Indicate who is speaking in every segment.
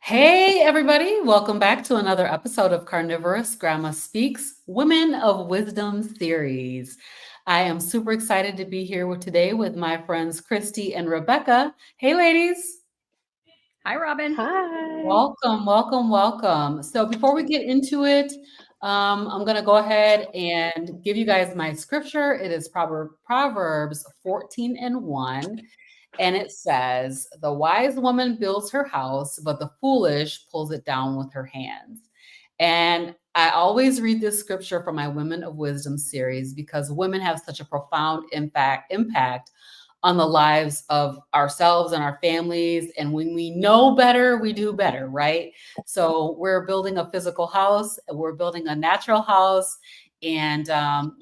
Speaker 1: Hey, everybody, welcome back to another episode of Carnivorous Grandma Speaks Women of Wisdom series. I am super excited to be here today with my friends Christy and Rebecca. Hey, ladies.
Speaker 2: Hi, Robin.
Speaker 3: Hi.
Speaker 1: Welcome, welcome, welcome. So before we get into it, I'm going to go ahead and give you guys my scripture. It is Proverbs 14 and 1. And it says, the wise woman builds her house, but the foolish pulls it down with her hands. And I always read this scripture from my Women of Wisdom series because women have such a profound impact on the lives of ourselves and our families. And when we know better, we do better, right? So we're building a physical house, we're building a natural house, and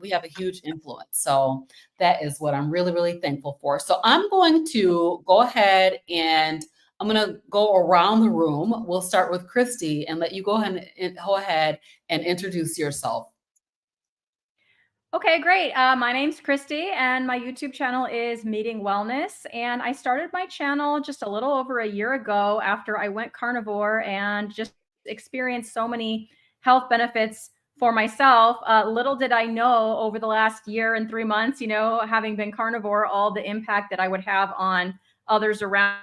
Speaker 1: we have a huge influence. So that is what I'm really, really thankful for. So I'm going to go ahead and I'm going to go around the room. We'll start with Christy and let you go ahead and introduce yourself.
Speaker 2: Okay, great. My name's Christy, and my YouTube channel is Meeting Wellness. And I started my channel just a little over a year ago after I went carnivore and just experienced so many health benefits for myself. Little did I know over the last year and 3 months, having been carnivore, all the impact that I would have on others around,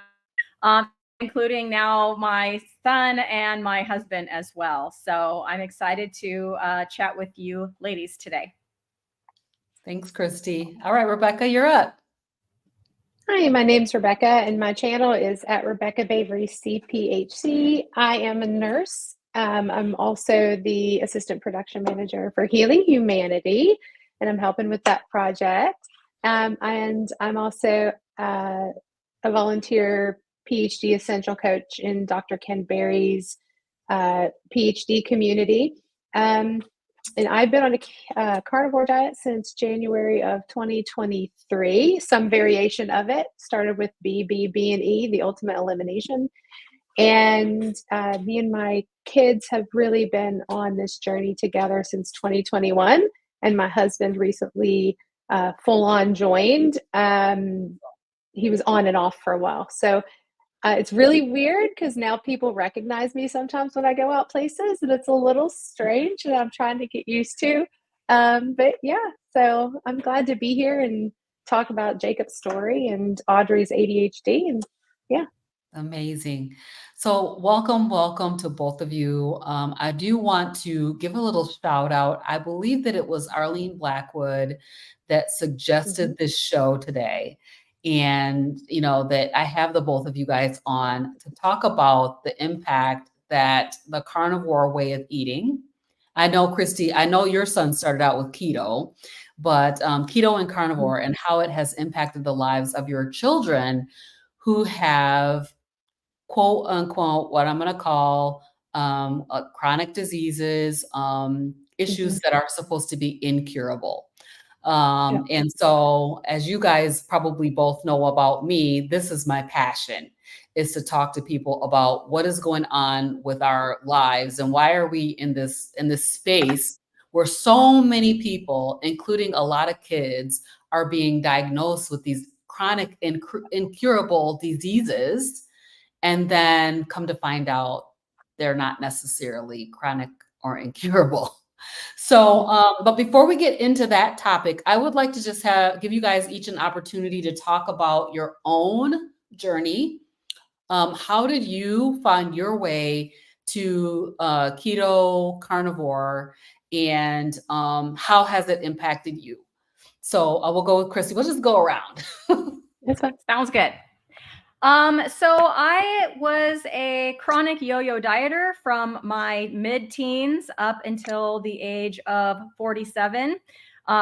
Speaker 2: including now my son and my husband as well. So I'm excited to chat with you ladies today.
Speaker 1: Thanks, Christy. All right, Rebecca, you're up.
Speaker 3: Hi, my name's Rebecca, and my channel is at Rebecca Bavery CPHC. I am a nurse. I'm also the assistant production manager for Healing Humanity, and I'm helping with that project. And I'm also a volunteer PhD essential coach in Dr. Ken Berry's PhD community. And I've been on a carnivore diet since January of 2023. Some variation of it started with B, and E, the ultimate elimination. And me and my kids have really been on this journey together since 2021. And my husband recently full on joined. He was on and off for a while. So it's really weird because now people recognize me sometimes when I go out places, and it's a little strange that I'm trying to get used to. But yeah, so I'm glad to be here and talk about Jacob's story and Audrey's ADHD. And yeah.
Speaker 1: Amazing. So welcome, welcome to both of you. I do want to give a little shout out. I believe that it was Arlene Blackwood that suggested this show today. And, that I have the both of you guys on to talk about the impact that the carnivore way of eating. I know, Christy, I know your son started out with keto, but keto and carnivore and how it has impacted the lives of your children who have quote unquote, what I'm going to call chronic diseases, issues that are supposed to be incurable. And so, as you guys probably both know about me, this is my passion, is to talk to people about what is going on with our lives and why are we in this space where so many people, including a lot of kids, are being diagnosed with these chronic incurable diseases, and then come to find out they're not necessarily chronic or incurable. So, but before we get into that topic, I would like to just give you guys each an opportunity to talk about your own journey. How did you find your way to keto carnivore, and how has it impacted you? So I will go with Christy. We'll just go around.
Speaker 2: Sounds good. So I was a chronic yo-yo dieter from my mid-teens up until the age of 47,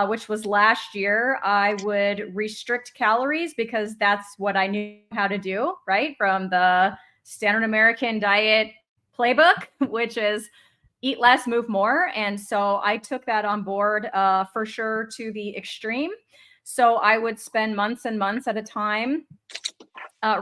Speaker 2: which was last year. I would restrict calories because that's what I knew how to do, right? From the standard American diet playbook, which is eat less, move more. And so I took that on board for sure to the extreme. So I would spend months and months at a time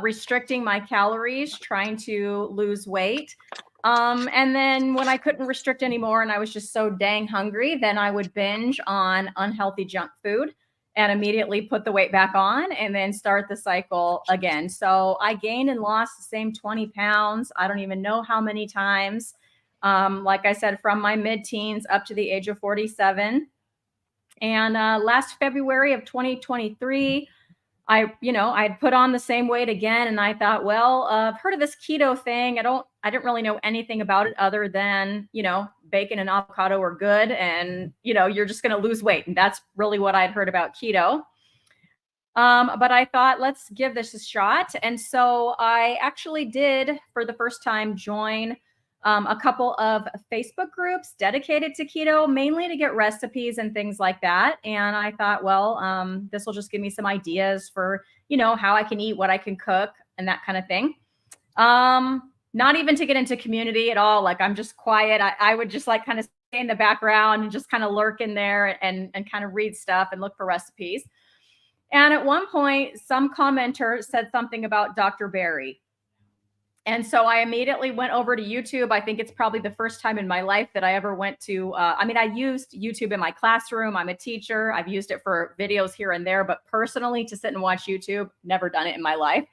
Speaker 2: restricting my calories, trying to lose weight. And then when I couldn't restrict anymore and I was just so dang hungry, then I would binge on unhealthy junk food. and immediately put the weight back on and then start the cycle again. So I gained and lost the same 20 pounds. I don't even know how many times. Like I said, from my mid-teens up to the age of 47. And last February of 2023, I'd put on the same weight again, and I thought, well, I've heard of this keto thing. I didn't really know anything about it other than, bacon and avocado are good, and you're just going to lose weight, and that's really what I'd heard about keto. But I thought, let's give this a shot, and so I actually did, for the first time, join a couple of Facebook groups dedicated to keto, mainly to get recipes and things like that. And I thought, well, this will just give me some ideas for, how I can eat, what I can cook, and that kind of thing. Not even to get into community at all. Like, I'm just quiet. I would just like kind of stay in the background and just kind of lurk in there and kind of read stuff and look for recipes. And at one point, some commenter said something about Dr. Berry. And so I immediately went over to YouTube. I think it's probably the first time in my life that I ever went to, I used YouTube in my classroom. I'm a teacher. I've used it for videos here and there, but personally to sit and watch YouTube, never done it in my life.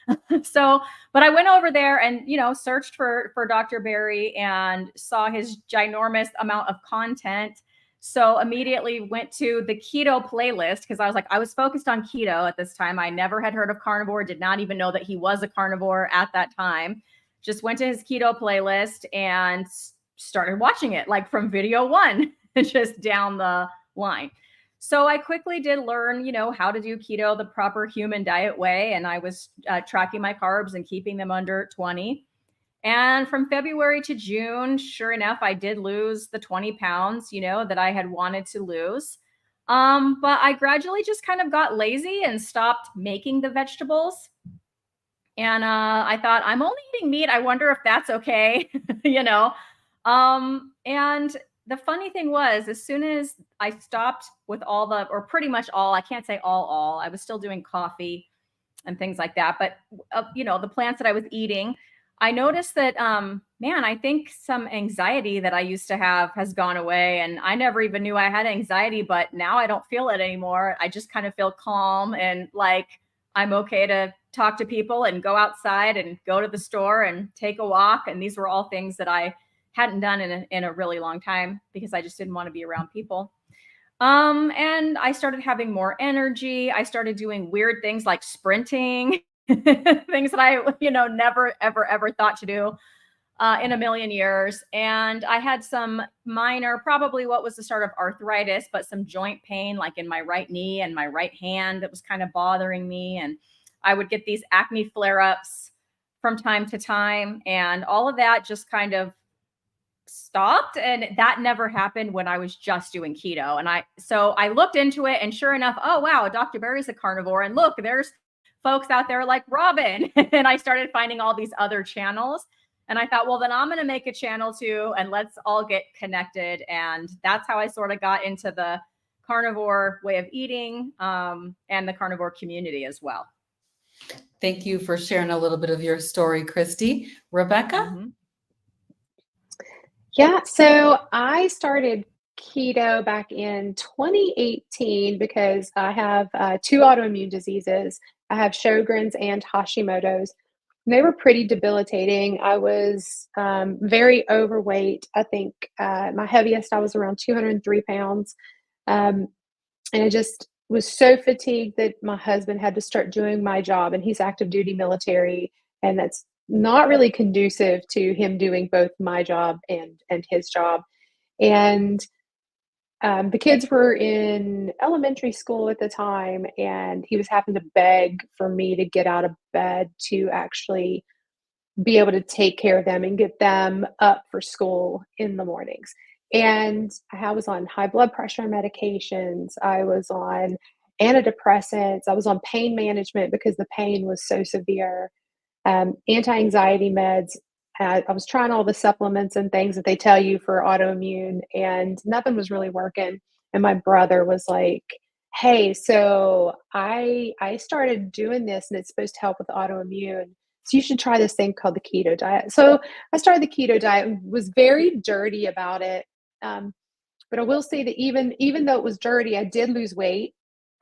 Speaker 2: But I went over there and, searched for Dr. Berry and saw his ginormous amount of content. So immediately went to the keto playlist because I was focused on keto at this time. I never had heard of carnivore, did not even know that he was a carnivore at that time. Just went to his keto playlist and started watching it, like from video one, just down the line. So I quickly did learn, how to do keto the proper human diet way. And I was tracking my carbs and keeping them under 20. And from February to June, sure enough, I did lose the 20 pounds, that I had wanted to lose. But I gradually just kind of got lazy and stopped making the vegetables. And I thought, I'm only eating meat. I wonder if that's okay, And the funny thing was, as soon as I stopped with or pretty much all, I can't say all, I was still doing coffee and things like that. But, the plants that I was eating, I noticed that, I think some anxiety that I used to have has gone away, and I never even knew I had anxiety, but now I don't feel it anymore. I just kind of feel calm and like I'm okay to talk to people and go outside and go to the store and take a walk. And these were all things that I hadn't done in a really long time because I just didn't want to be around people. And I started having more energy. I started doing weird things like sprinting. Things that I, never, ever thought to do in a million years. And I had some minor, probably what was the start of arthritis, but some joint pain, like in my right knee and my right hand that was kind of bothering me. And I would get these acne flare-ups from time to time. And all of that just kind of stopped. And that never happened when I was just doing keto. And so I looked into it, and sure enough, oh, wow, Dr. Berry's a carnivore. And look, there's folks out there like Robin. And I started finding all these other channels. And I thought, well, then I'm going to make a channel too, and let's all get connected. And that's how I sort of got into the carnivore way of eating and the carnivore community as well.
Speaker 1: Thank you for sharing a little bit of your story, Christy. Rebecca?
Speaker 2: Mm-hmm.
Speaker 3: Yeah, so I started keto back in 2018 because I have two autoimmune diseases. I have Sjogren's and Hashimoto's. They were pretty debilitating. I was very overweight. I think my heaviest, I was around 203 pounds. And I just was so fatigued that my husband had to start doing my job, and he's active duty military, and that's not really conducive to him doing both my job and his job. And the kids were in elementary school at the time, and he was having to beg for me to get out of bed to actually be able to take care of them and get them up for school in the mornings. And I was on high blood pressure medications. I was on antidepressants. I was on pain management because the pain was so severe. Anti-anxiety meds. I was trying all the supplements and things that they tell you for autoimmune, and nothing was really working. And my brother was like, hey, so I started doing this, and it's supposed to help with autoimmune. So you should try this thing called the keto diet. So I started the keto diet and was very dirty about it. But I will say that even though it was dirty, I did lose weight.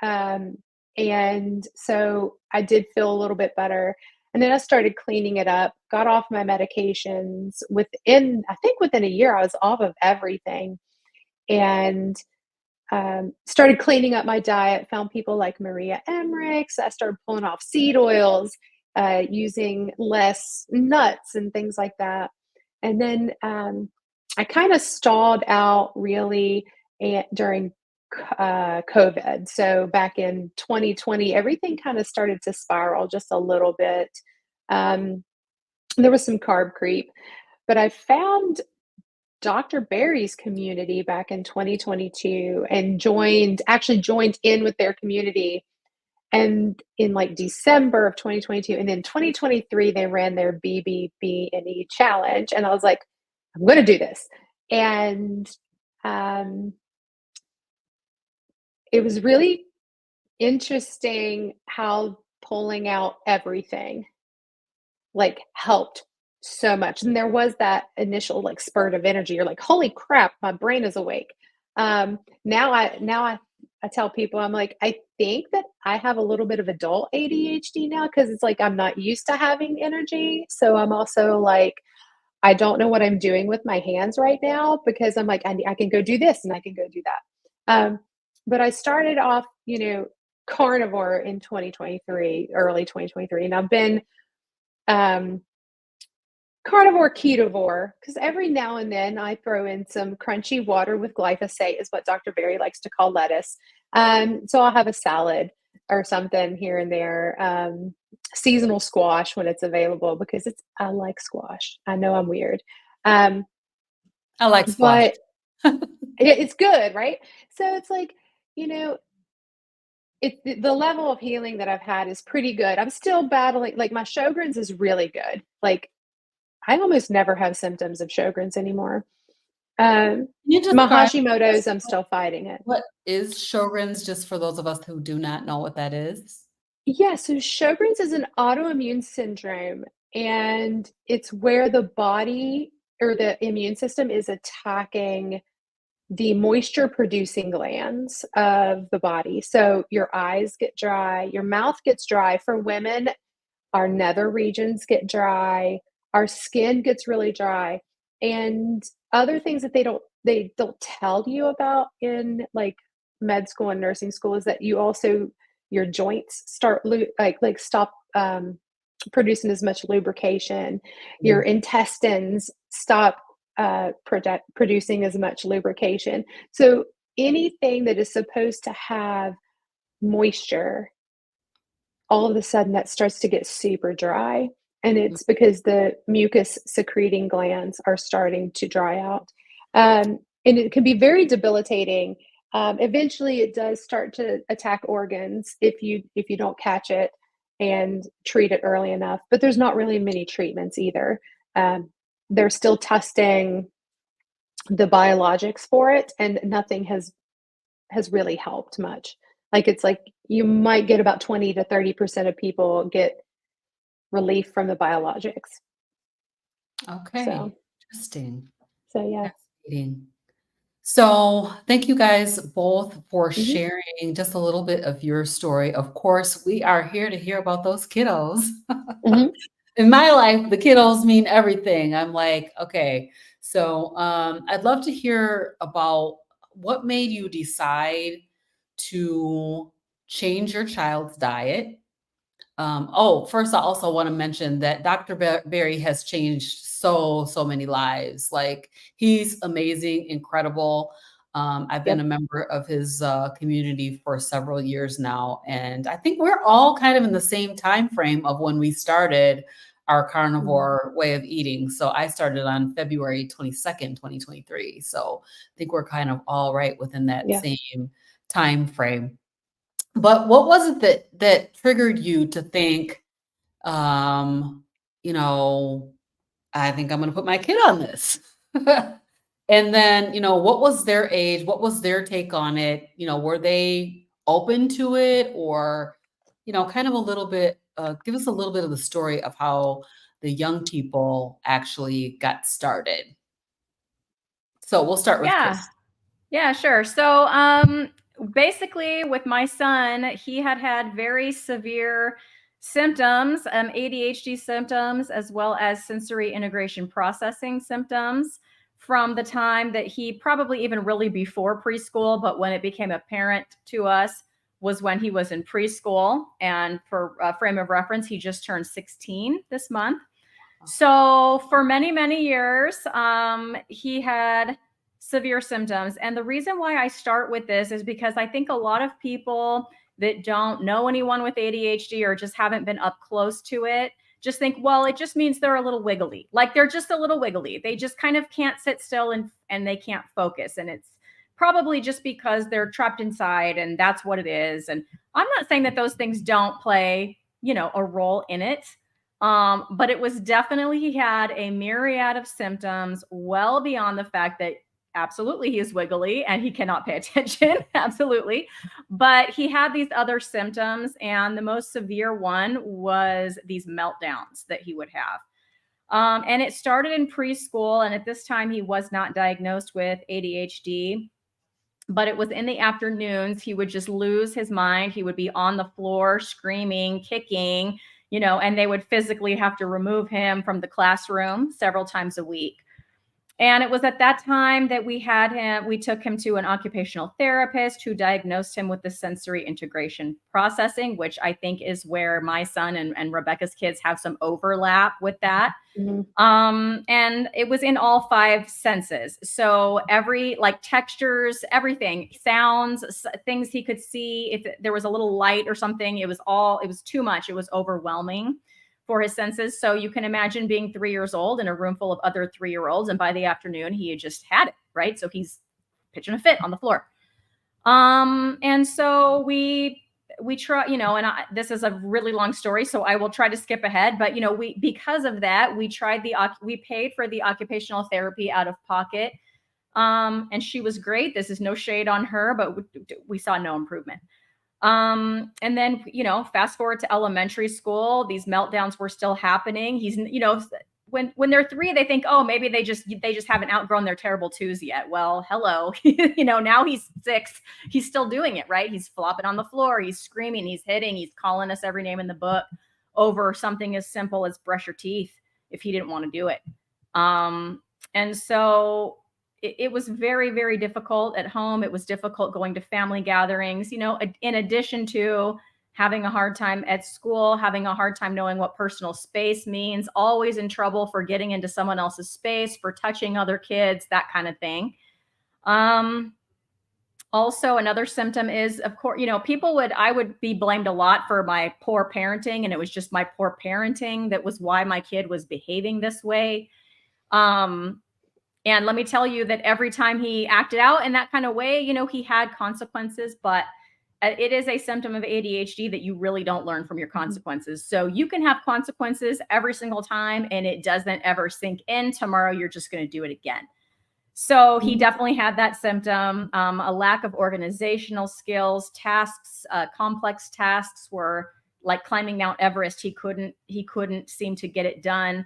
Speaker 3: And so I did feel a little bit better. And then I started cleaning it up, got off my medications. I think within a year, I was off of everything. And started cleaning up my diet, found people like Maria Emmerichs. I started pulling off seed oils, using less nuts and things like that. And then I kind of stalled out really during COVID. So back in 2020, everything kind of started to spiral just a little bit. There was some carb creep, but I found Dr. Barry's community back in 2022 and actually joined in with their community. And in like December of 2022, and then 2023, they ran their BBB&E challenge. And I was like, I'm going to do this. And it was really interesting how pulling out everything like helped so much. And there was that initial like spurt of energy. You're like, holy crap, my brain is awake. Now I tell people, I'm like, I think that I have a little bit of adult ADHD now, because it's like I'm not used to having energy. So I'm also like, I don't know what I'm doing with my hands right now, because I'm like, I can go do this and I can go do that. But I started off, carnivore in 2023, early 2023, and I've been carnivore ketovore, because every now and then I throw in some crunchy water with glyphosate, is what Dr. Berry likes to call lettuce. So I'll have a salad or something here and there. Seasonal squash when it's available, because I like squash. I know I'm weird.
Speaker 1: I like squash.
Speaker 3: But it's good, right? So it's like, the level of healing that I've had is pretty good. I'm still battling, like my Sjogren's is really good. Like I almost never have symptoms of Sjogren's anymore.
Speaker 1: Can you
Speaker 3: My
Speaker 1: describe
Speaker 3: Hashimoto's, I'm still fighting it.
Speaker 1: what is Sjogren's, just for those of us who do not know what that is?
Speaker 3: Yeah, so Sjogren's is an autoimmune syndrome, and it's where the body or the immune system is attacking the moisture producing glands of the body. So your eyes get dry, your mouth gets dry. For women, our nether regions get dry, our skin gets really dry, and other things that they don't tell you about in like med school and nursing school is that your joints start stop producing as much lubrication. Your intestines stop producing as much lubrication. So anything that is supposed to have moisture, all of a sudden that starts to get super dry. And it's because the mucus secreting glands are starting to dry out. And it can be very debilitating. Eventually it does start to attack organs if you don't catch it and treat it early enough. But there's not really many treatments either. They're still testing the biologics for it, and nothing has really helped much. Like it's like you might get about 20 to 30% of people get relief from the biologics.
Speaker 1: Okay, interesting.
Speaker 3: So yeah.
Speaker 1: Fascinating. So thank you guys both for
Speaker 3: Mhm.
Speaker 1: sharing just a little bit of your story. Of course, we are here to hear about those kiddos.
Speaker 3: Mhm.
Speaker 1: In my life, the kiddos mean everything. I'm like, okay. So I'd love to hear about what made you decide to change your child's diet. First, I also want to mention that Dr. Berry has changed so many lives. Like he's amazing, incredible. I've been
Speaker 3: Yep.
Speaker 1: a member of his community for several years now, and I think we're all kind of in the same time frame of when we started our carnivore way of eating. So I started on February 22nd, 2023. So I think we're kind of all right within that
Speaker 3: Yeah.
Speaker 1: same time frame. But what was it that triggered you to think, um, you know, I think I'm gonna put my kid on this? And then, what was their age? What was their take on it? Were they open to it, or, kind of a little bit, give us a little bit of the story of how the young people actually got started. So we'll start with
Speaker 2: Yeah.
Speaker 1: Chris.
Speaker 2: Yeah, sure. So basically with my son, he had very severe symptoms, ADHD symptoms, as well as sensory integration processing symptoms from the time that he probably even really before preschool, but when it became apparent to us was when he was in preschool. And for a frame of reference, he just turned 16 this month. So for many, many years, he had severe symptoms. And the reason why I start with this is because I think a lot of people that don't know anyone with ADHD or just haven't been up close to it just think, well, it just means they're a little wiggly. Like they're just a little wiggly. They just kind of can't sit still and they can't focus. And it's probably just because they're trapped inside and that's what it is. And I'm not saying that those things don't play, a role in it. But it was definitely, he had a myriad of symptoms well beyond the fact that absolutely he is wiggly and he cannot pay attention. Absolutely. But he had these other symptoms. And the most severe one was these meltdowns that he would have. And it started in preschool. And at this time, he was not diagnosed with ADHD. But it was in the afternoons, he would just lose his mind. He would be on the floor, screaming, kicking, and they would physically have to remove him from the classroom several times a week. And it was at that time that we took him to an occupational therapist who diagnosed him with the sensory integration processing, which I think is where my son and Rebecca's kids have some overlap with that.
Speaker 3: Mm-hmm.
Speaker 2: And it was in all 5 senses. So every like textures, everything, sounds, things he could see. If there was a little light or something, it was too much. It was overwhelming for his senses. So you can imagine being 3 years old in a room full of other 3-year-olds. And by the afternoon, he had just had it, right? So he's pitching a fit on the floor. And so we try, this is a really long story, so I will try to skip ahead. But, because of that, we paid for the occupational therapy out of pocket. And she was great. This is no shade on her, but we saw no improvement. And then, fast forward to elementary school, these meltdowns were still happening. He's, when they're 3, they think, oh, maybe they just haven't outgrown their terrible 2s yet. Well, hello, now he's 6. He's still doing it, right? He's flopping on the floor. He's screaming, he's hitting, he's calling us every name in the book over something as simple as brush your teeth if he didn't want to do it. And so it was very, very difficult at home. It was difficult going to family gatherings, in addition to having a hard time at school, having a hard time knowing what personal space means, always in trouble for getting into someone else's space, for touching other kids, that kind of thing. Also, another symptom is, of course, I would be blamed a lot for my poor parenting, and it was just my poor parenting that was why my kid was behaving this way. And let me tell you that every time he acted out in that kind of way, he had consequences, but it is a symptom of ADHD that you really don't learn from your consequences. So you can have consequences every single time and it doesn't ever sink in. Tomorrow, you're just going to do it again. So he definitely had that symptom, a lack of organizational skills, tasks, complex tasks were like climbing Mount Everest. He couldn't seem to get it done.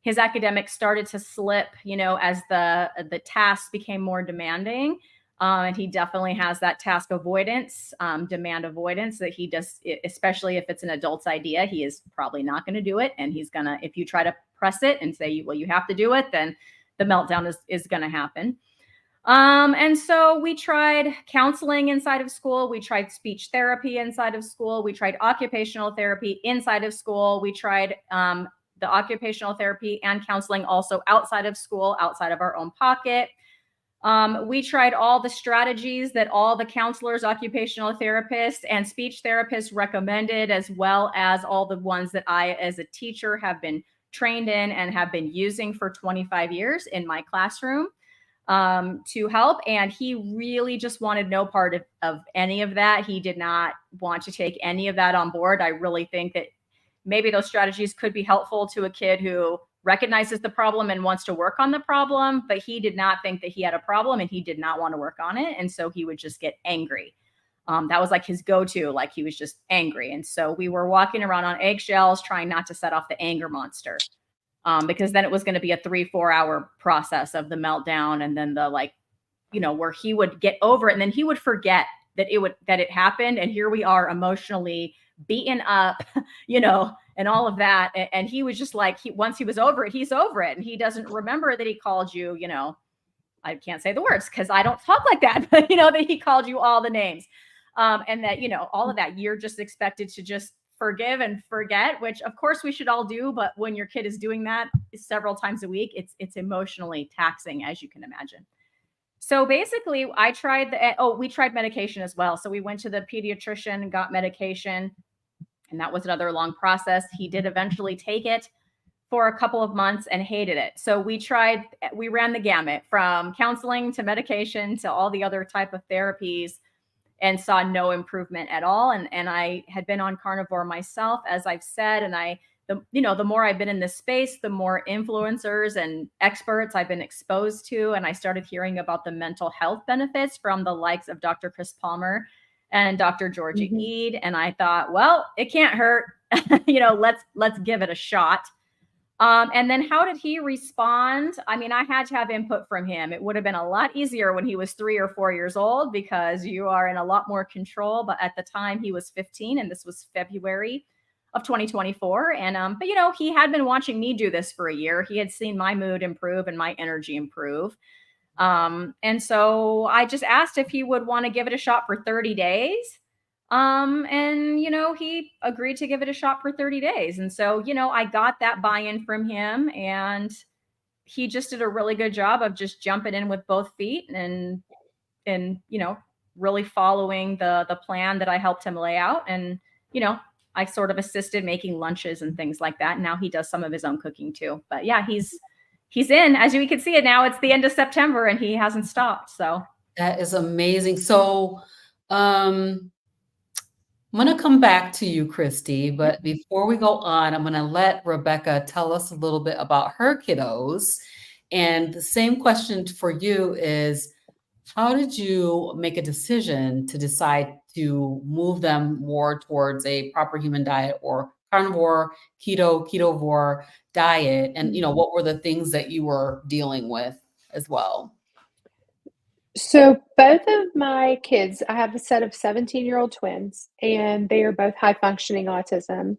Speaker 2: His academics started to slip, as the tasks became more demanding. And he definitely has that task avoidance, demand avoidance that he does, especially if it's an adult's idea, he is probably not going to do it. And he's going to, if you try to press it and say, well, you have to do it, then the meltdown is going to happen. And so we tried counseling inside of school. We tried speech therapy inside of school. We tried occupational therapy inside of school. We tried the occupational therapy and counseling also outside of school, outside of our own pocket. We tried all the strategies that all the counselors, occupational therapists, and speech therapists recommended, as well as all the ones that I, as a teacher, have been trained in and have been using for 25 years in my classroom to help. And he really just wanted no part of any of that. He did not want to take any of that on board. I really think that maybe those strategies could be helpful to a kid who recognizes the problem and wants to work on the problem, but he did not think that he had a problem and he did not want to work on it. And so he would just get angry. That was like his go-to, like he was just angry. And so we were walking around on eggshells, trying not to set off the anger monster, because then it was going to be a 3-4 hour process of the meltdown. And then the where he would get over it and then he would forget that it happened. And here we are emotionally beaten up, and all of that. And he was just like, once he was over it, he's over it. And he doesn't remember that he called you, I can't say the words because I don't talk like that, but that he called you all the names. And that, all of that, you're just expected to just forgive and forget, which of course we should all do. But when your kid is doing that several times a week, it's emotionally taxing, as you can imagine. So basically we tried medication as well. So we went to the pediatrician and got medication, and that was another long process. He did eventually take it for a couple of months and hated it. So we ran the gamut from counseling to medication to all the other type of therapies, and saw no improvement at all. And I had been on carnivore myself, as I've said, and the more I've been in this space, the more influencers and experts I've been exposed to. And I started hearing about the mental health benefits from the likes of Dr. Chris Palmer and Dr. Georgia Eid. And I thought, well, it can't hurt. Let's give it a shot. And then how did he respond? I mean, I had to have input from him. It would have been a lot easier when he was 3 or 4 years old because you are in a lot more control. But at the time he was 15, and this was February of 2024. And, but he had been watching me do this for a year. He had seen my mood improve and my energy improve. And so I just asked if he would want to give it a shot for 30 days. And he agreed to give it a shot for 30 days. And so, I got that buy-in from him, and he just did a really good job of just jumping in with both feet and really following the plan that I helped him lay out. And, I sort of assisted making lunches and things like that. And now he does some of his own cooking too. But yeah, he's in, as you can see it now, it's the end of September and he hasn't stopped. So
Speaker 1: that is amazing. So, I'm going to come back to you, Christy, but before we go on, I'm going to let Rebecca tell us a little bit about her kiddos. And the same question for you is, how did you make a decision to decide to move them more towards a proper human diet or carnivore, ketovore diet? And, what were the things that you were dealing with as well?
Speaker 3: So both of my kids, I have a set of 17-year-old twins, and they are both high functioning autism.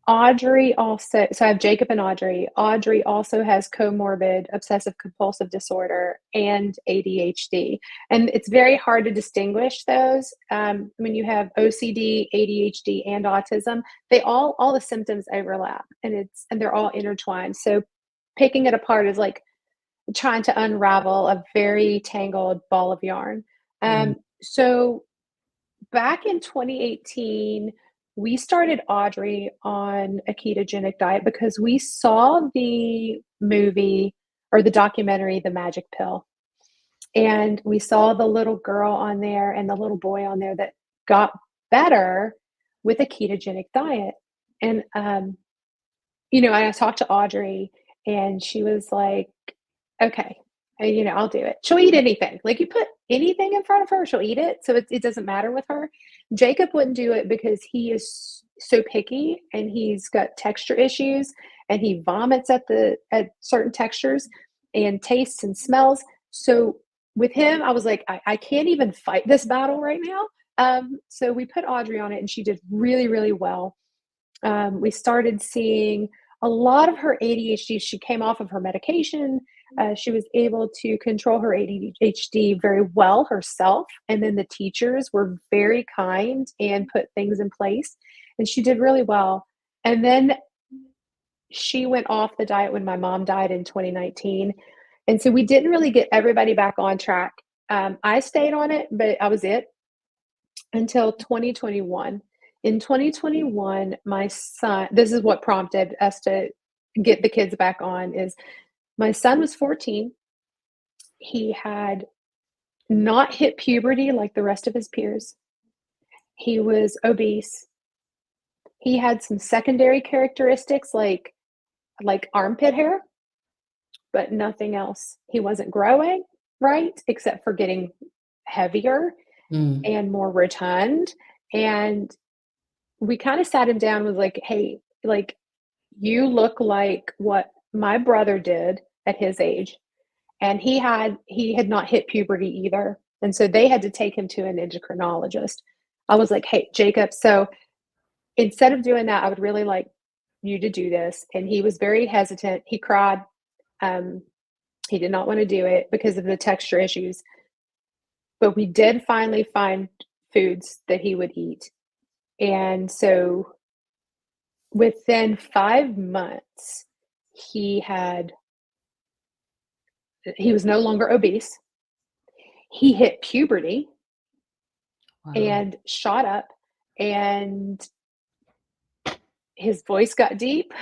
Speaker 3: Audrey also, so I have Jacob and Audrey. Audrey also has comorbid obsessive compulsive disorder and ADHD. And it's very hard to distinguish those. When you have OCD, ADHD, and autism, all the symptoms overlap, and they're all intertwined. So picking it apart is like trying to unravel a very tangled ball of yarn. So back in 2018, we started Audrey on a ketogenic diet because we saw the movie or the documentary, The Magic Pill. And we saw the little girl on there and the little boy on there that got better with a ketogenic diet. And, I talked to Audrey and she was like, okay, I'll do it. She'll eat anything. Like you put anything in front of her, she'll eat it. So it doesn't matter with her. Jacob wouldn't do it because he is so picky and he's got texture issues and he vomits at certain textures and tastes and smells. So with him, I was like, I can't even fight this battle right now. So we put Audrey on it and she did really, really well. We started seeing a lot of her ADHD. She came off of her medication. She was able to control her ADHD very well herself. And then the teachers were very kind and put things in place. And she did really well. And then she went off the diet when my mom died in 2019. And so we didn't really get everybody back on track. I stayed on it, but I was it until 2021. In 2021, my son, this is what prompted us to get the kids back on, is my son was 14. He had not hit puberty like the rest of his peers. He was obese. He had some secondary characteristics like armpit hair, but nothing else. He wasn't growing right, except for getting heavier and more rotund. And we kind of sat him down and was like, hey, like, you look like what my brother did at his age. And he had not hit puberty either. And so they had to take him to an endocrinologist. I was like, hey, Jacob, so instead of doing that, I would really like you to do this. And he was very hesitant. He cried. Um, he did not want to do it because of the texture issues. But we did finally find foods that he would eat. And so within 5 months, he was no longer obese. He hit puberty and shot up, and his voice got deep,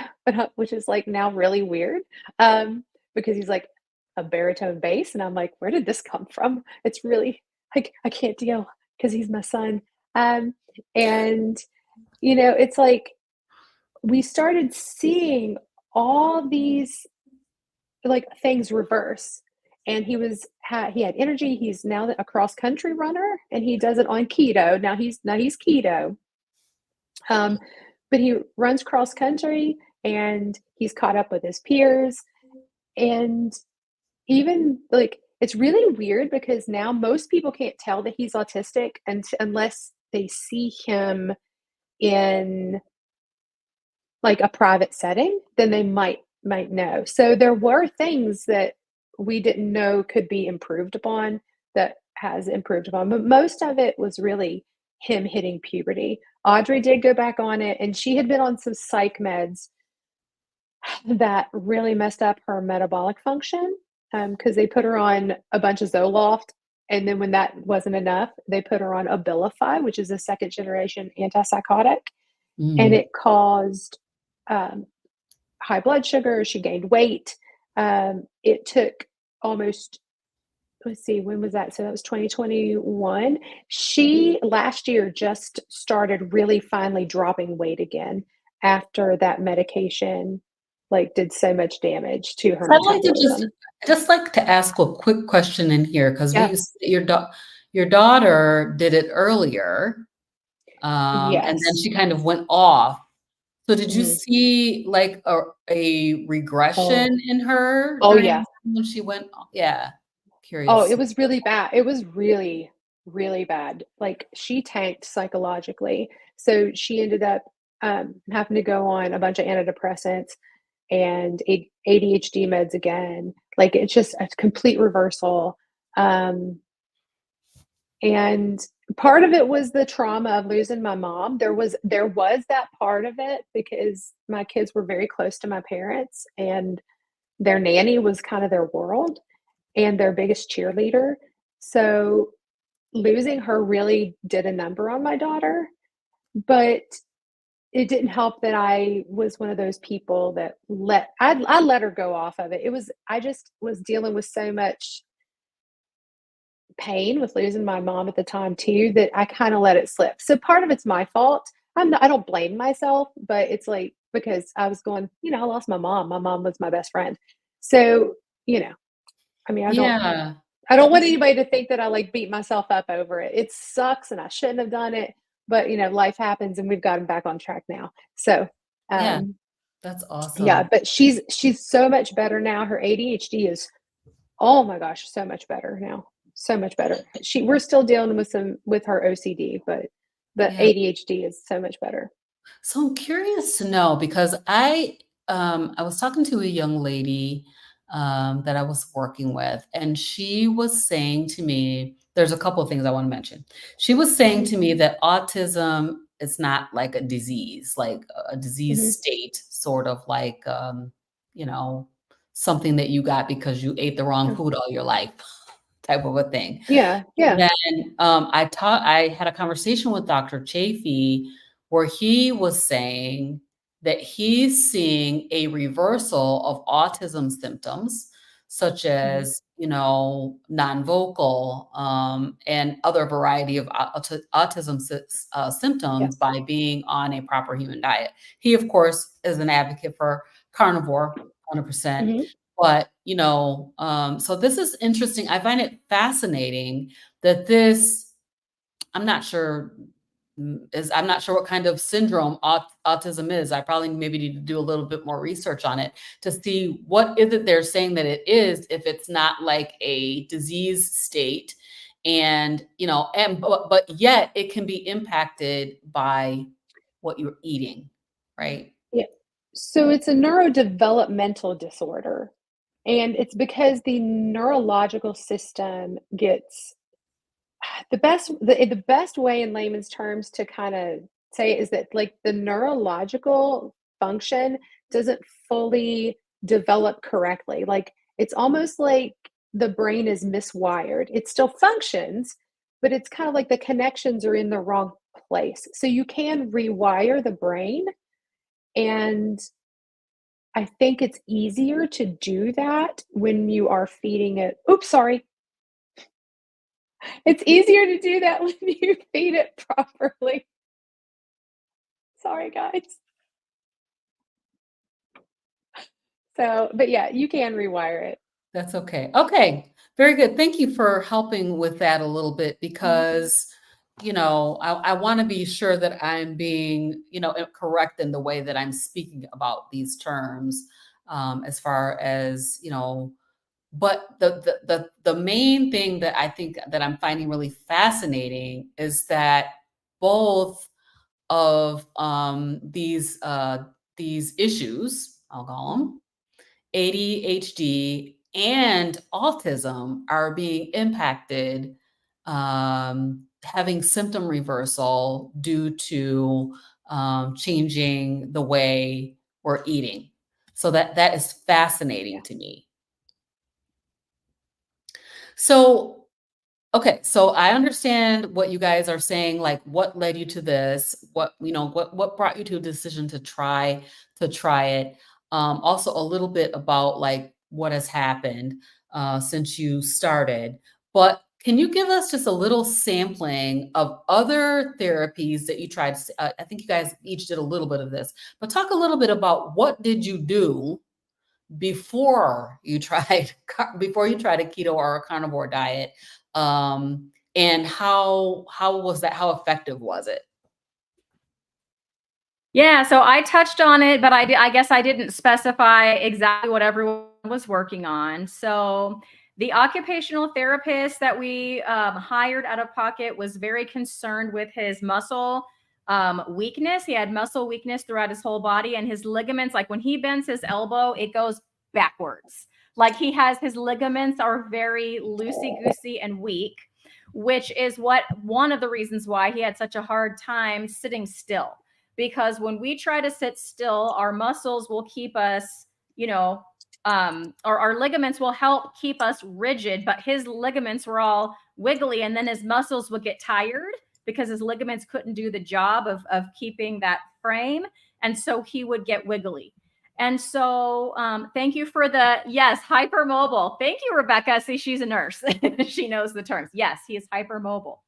Speaker 3: which is like now really weird, because he's like a baritone bass, and I'm like, where did this come from? It's really like I can't deal because he's my son, and it's like we started seeing all these like things reverse. And he had energy. He's now a cross country runner, and he does it on keto. Now he's keto, but he runs cross country, and he's caught up with his peers. And even like it's really weird because now most people can't tell that he's autistic unless they see him in like a private setting, then they might know. So there were things that we didn't know could be improved upon that has improved upon, but most of it was really him hitting puberty. Audrey did go back on it, and she had been on some psych meds that really messed up her metabolic function, because they put her on a bunch of Zoloft, and then when that wasn't enough, they put her on Abilify, which is a second generation antipsychotic, and it caused high blood sugar. She gained weight. It took almost, let's see, when was that? So that was 2021. She last year just started really finally dropping weight again after that medication like did so much damage to her
Speaker 1: I'd like to
Speaker 3: metabolism.
Speaker 1: just like to ask a quick question in here because
Speaker 3: Yeah.
Speaker 1: your daughter did it earlier, and then
Speaker 3: Yes.
Speaker 1: she kind of went off. So did you
Speaker 3: Mhm.
Speaker 1: see like a regression in her
Speaker 3: Oh,
Speaker 1: during
Speaker 3: yeah.
Speaker 1: when she went? Yeah,
Speaker 3: Oh,
Speaker 1: curious.
Speaker 3: it was really bad. It was really, really bad. Like she tanked psychologically. So she ended up having to go on a bunch of antidepressants and ADHD meds again. Like it's just a complete reversal. And part of it was the trauma of losing my mom. There was that part of it because my kids were very close to my parents, and their nanny was kind of their world and their biggest cheerleader. So losing her really did a number on my daughter, but it didn't help that I was one of those people that I let her go off of it. I just was dealing with so much pain with losing my mom at the time too that I kind of let it slip. So part of it's my fault. I don't blame myself, but it's like because I was going, I lost my mom. My mom was my best friend. So, I mean,
Speaker 1: Yeah.
Speaker 3: I don't want anybody to think that I like beat myself up over it. It sucks and I shouldn't have done it, but life happens and we've gotten back on track now. So,
Speaker 1: Yeah,
Speaker 3: um,
Speaker 1: that's
Speaker 3: yeah,
Speaker 1: awesome.
Speaker 3: but she's so much better now. Her ADHD is, oh my gosh, so much better now. So much better. We're still dealing with her OCD, but the
Speaker 1: Yeah.
Speaker 3: ADHD is so much better.
Speaker 1: So I'm curious to know because I was talking to a young lady that I was working with, and she was saying to me, there's a couple of things I want to mention. She was saying
Speaker 3: Mhm,
Speaker 1: to me that autism is not like a disease, like a disease
Speaker 3: mhm.
Speaker 1: state, sort of like you know, something that you got because you ate the wrong food all your life, type of a thing.
Speaker 3: Yeah, yeah.
Speaker 1: Then, I had a conversation with Dr. Chafee where he was saying that he's seeing a reversal of autism symptoms, such
Speaker 3: Mhm.
Speaker 1: as, non-vocal, and other variety of autism
Speaker 3: Yeah.
Speaker 1: symptoms by being on a proper human diet. He, of course, is an advocate for carnivore, 100%.
Speaker 3: Mhm.
Speaker 1: But, so this is interesting. I find it fascinating that I'm not sure I'm not sure what kind of syndrome autism is. I probably maybe need to do a little bit more research on it to see what is it they're saying that it is if it's not like a disease state. And, but yet it can be impacted by what you're eating, right?
Speaker 3: Yeah. So it's a neurodevelopmental disorder. And it's because the neurological system gets the best way in layman's terms to kind of say it is that like the neurological function doesn't fully develop correctly. Like it's almost like the brain is miswired. It still functions, but it's kind of like the connections are in the wrong place. So you can rewire the brain, and I think it's easier to do that when you are feeding it. Oops, sorry. It's easier to do that when you feed it properly. Sorry, guys. So, but yeah, you can rewire it.
Speaker 1: That's okay. Okay. Very good. Thank you for helping with that a little bit because, I want to be sure that I'm being, correct in the way that I'm speaking about these terms, as far as, but the main thing that I think that I'm finding really fascinating is that both of these issues, I'll call them, ADHD and autism, are being impacted, having symptom reversal due to changing the way we're eating. So that is
Speaker 3: Yeah.
Speaker 1: fascinating to me. So okay, so I understand what you guys are saying, like what led you to this, what brought you to a decision to try it. Also a little bit about like what has happened since you started. But can you give us just a little sampling of other therapies that you tried? I think you guys each did a little bit of this, but talk a little bit about what did you do before you tried before you tried a keto or a carnivore diet, and how was that, how effective was it?
Speaker 2: Yeah, so I touched on it, but I guess I didn't specify exactly what everyone was working on. So the occupational therapist that we hired out of pocket was very concerned with his muscle weakness. He had muscle weakness throughout his whole body, and his ligaments, like when he bends his elbow, it goes backwards. Like his ligaments are very loosey goosey and weak, which is one of the reasons why he had such a hard time sitting still, because when we try to sit still, our muscles will keep us, or our ligaments will help keep us rigid, but his ligaments were all wiggly, and then his muscles would get tired because his ligaments couldn't do the job of keeping that frame. And so he would get wiggly. And so, thank you for yes, hypermobile. Thank you, Rebecca. See, she's a nurse. She knows the terms. Yes, he is hypermobile.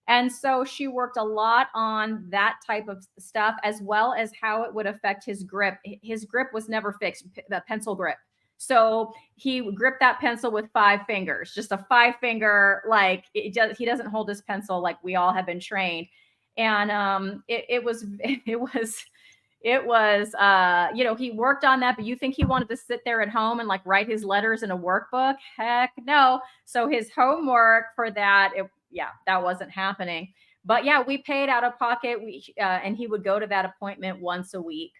Speaker 2: And so she worked a lot on that type of stuff, as well as how it would affect his grip. His grip was never fixed, the pencil grip. So he gripped that pencil with 5 fingers, just a 5-finger, like he doesn't hold his pencil like we all have been trained. And he worked on that, but you think he wanted to sit there at home and like write his letters in a workbook? Heck no. So his homework for that, that wasn't happening. But yeah, we paid out of pocket. And he would go to that appointment once a week.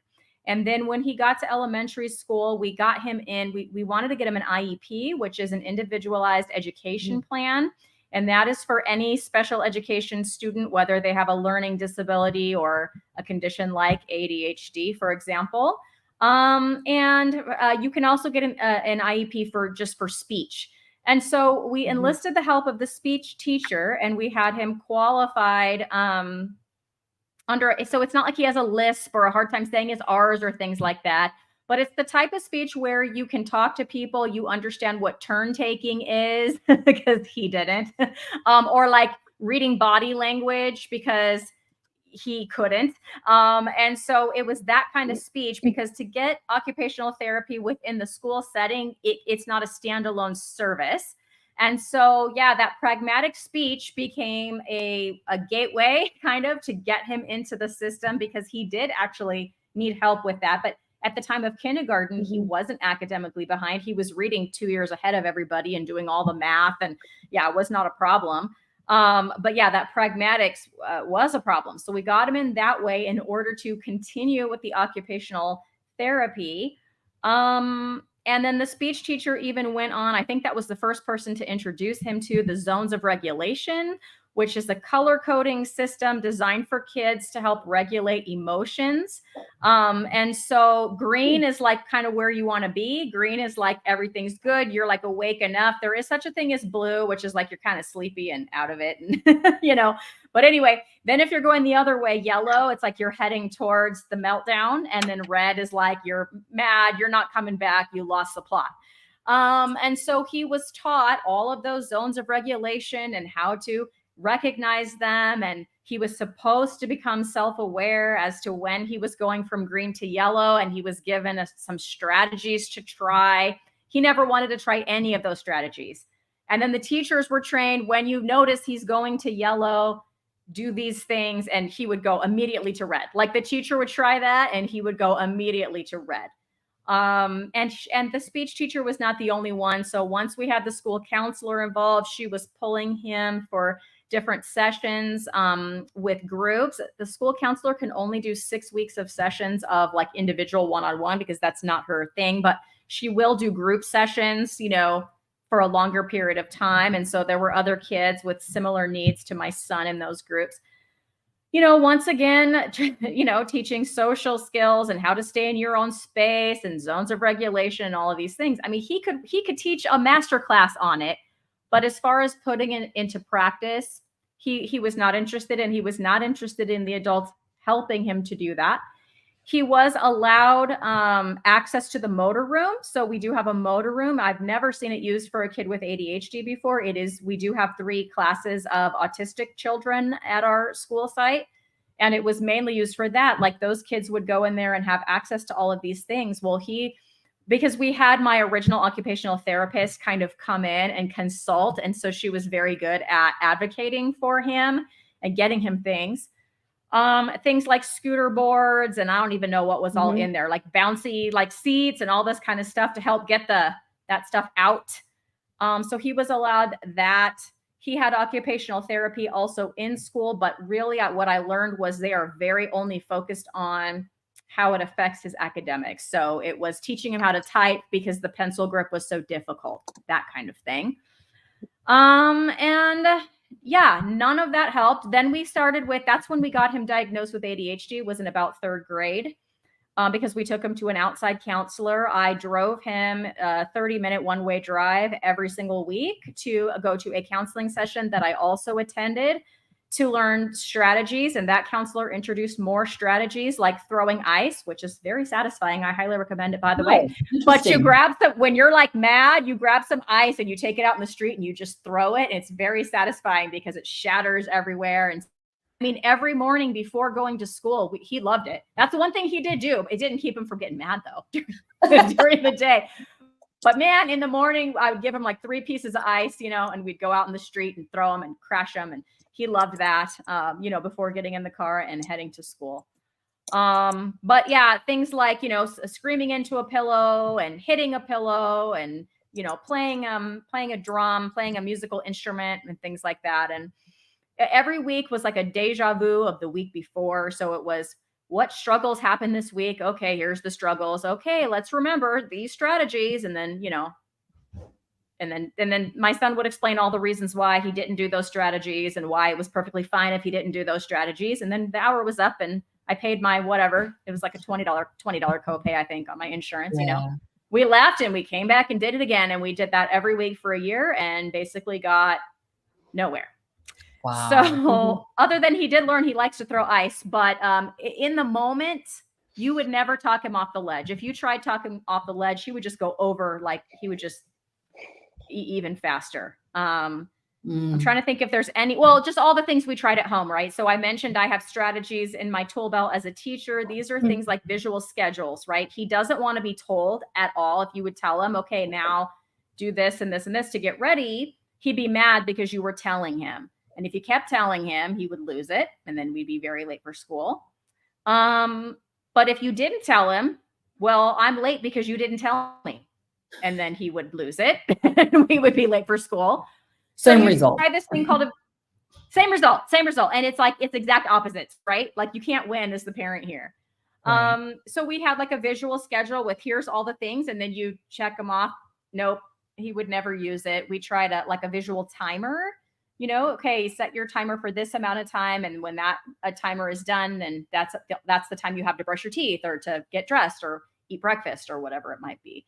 Speaker 2: And then when he got to elementary school, we got him in. We wanted to get him an IEP, which is an individualized education plan. And that is for any special education student, whether they have a learning disability or a condition like ADHD, for example. And you can also get an IEP for speech. And so we enlisted the help of the speech teacher, and we had him qualified so it's not like he has a lisp or a hard time saying his R's or things like that. But it's the type of speech where you can talk to people, you understand what turn taking is because he didn't, or like reading body language because he couldn't. And so it was that kind of speech, because to get occupational therapy within the school setting, it's not a standalone service. And so, yeah, that pragmatic speech became a gateway kind of to get him into the system, because he did actually need help with that. But at the time of kindergarten, he wasn't academically behind. He was reading 2 years ahead of everybody and doing all the math. And yeah, it was not a problem. But yeah, that pragmatics was a problem. So we got him in that way in order to continue with the occupational therapy. And then the speech teacher even went on, I think that was the first person to introduce him to the zones of regulation, which is a color coding system designed for kids to help regulate emotions. And so green is like kind of where you want to be. Green is like everything's good. You're like awake enough. There is such a thing as blue, which is like you're kind of sleepy and out of it. And, you know, but anyway, then if you're going the other way, yellow, it's like you're heading towards the meltdown. And then red is like you're mad, you're not coming back, you lost the plot. And so he was taught all of those zones of regulation and how to recognize them. And he was supposed to become self-aware as to when he was going from green to yellow. And he was given some strategies to try. He never wanted to try any of those strategies. And then the teachers were trained, when you notice he's going to yellow, do these things, and he would go immediately to red. Like the teacher would try that and he would go immediately to red. And the speech teacher was not the only one. So once we had the school counselor involved, she was pulling him for different sessions with groups. The school counselor can only do 6 weeks of sessions of like individual one-on-one because that's not her thing, but she will do group sessions, you know, for a longer period of time. And so there were other kids with similar needs to my son in those groups. You know, once again, you know, teaching social skills and how to stay in your own space and zones of regulation and all of these things. I mean, he could teach a master class on it, but as far as putting it into practice, he was not interested, and he was not interested in the adults helping him to do that. He was allowed access to the motor room. So we do have a motor room. I've never seen it used for a kid with ADHD before. We do have 3 classes of autistic children at our school site. And it was mainly used for that. Like those kids would go in there and have access to all of these things. Well, because we had my original occupational therapist kind of come in and consult. And so she was very good at advocating for him and getting him things. Things like scooter boards, and I don't even know what was all in there, like bouncy, like seats and all this kind of stuff to help get that stuff out. So he was allowed that. He had occupational therapy also in school, but really what I learned was they are very only focused on how it affects his academics. So it was teaching him how to type because the pencil grip was so difficult, that kind of thing. And yeah, none of that helped. Then we started that's when we got him diagnosed with ADHD, was in about 3rd grade, because we took him to an outside counselor. I drove him a 30-minute one-way drive every single week to go to a counseling session that I also attended to learn strategies. And that counselor introduced more strategies like throwing ice, which is very satisfying. I highly recommend it, by the way. But you grab when you're like mad, you grab some ice and you take it out in the street and you just throw it. It's very satisfying because it shatters everywhere. And I mean, every morning before going to school, he loved it. That's the one thing he did do. It didn't keep him from getting mad though during the day. But man, in the morning, I would give him like 3 pieces of ice, you know, and we'd go out in the street and throw them and crash them. And he loved that, you know, before getting in the car and heading to school. But yeah, things like, you know, screaming into a pillow and hitting a pillow and, you know, playing a drum, playing a musical instrument and things like that. And every week was like a deja vu of the week before. So it was, what struggles happened this week? Okay, here's the struggles. Okay, let's remember these strategies. And then, you know, and then my son would explain all the reasons why he didn't do those strategies and why it was perfectly fine if he didn't do those strategies. And then the hour was up and I paid my whatever. It was like a $20 copay, I think, on my insurance. Yeah. You know, we left and we came back and did it again. And we did that every week for a year and basically got nowhere. Wow. So other than he did learn he likes to throw ice, but in the moment, you would never talk him off the ledge. If you tried talking off the ledge, he would just go over, like he would just even faster. I'm trying to think if there's just all the things we tried at home, right? So I mentioned I have strategies in my tool belt as a teacher. These are things like visual schedules, right? He doesn't want to be told at all. If you would tell him, okay, now do this and this and this to get ready, he'd be mad because you were telling him. And if you kept telling him, he would lose it. And then we'd be very late for school. But if you didn't tell him, well, I'm late because you didn't tell me. And then he would lose it and we would be late for school. So
Speaker 1: Same result.
Speaker 2: try this thing called Same result. And it's like, it's exact opposites, right? Like you can't win as the parent here.
Speaker 1: Right.
Speaker 2: So we had like a visual schedule with here's all the things, and then you check them off. Nope, he would never use it. We tried a visual timer, okay, set your timer for this amount of time. And when that a timer is done, then that's the time you have to brush your teeth or to get dressed or eat breakfast or whatever it might be.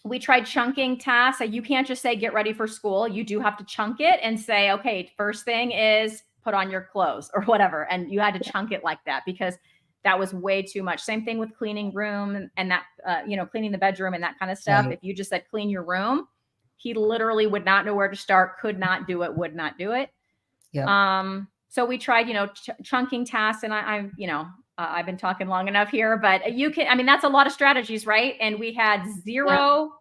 Speaker 2: We tried chunking tasks. So you can't just say, get ready for school. You do have to chunk it and say, okay, first thing is put on your clothes or whatever. And you had to chunk it like that because that was way too much. Same thing with cleaning room and that, cleaning the bedroom and that kind of stuff.
Speaker 1: Right.
Speaker 2: If you just said clean your room, he literally would not know where to start, could not do it, would not do it.
Speaker 1: Yeah.
Speaker 2: So we tried, chunking tasks, and I've been talking long enough here, but that's a lot of strategies, right? And we had 0%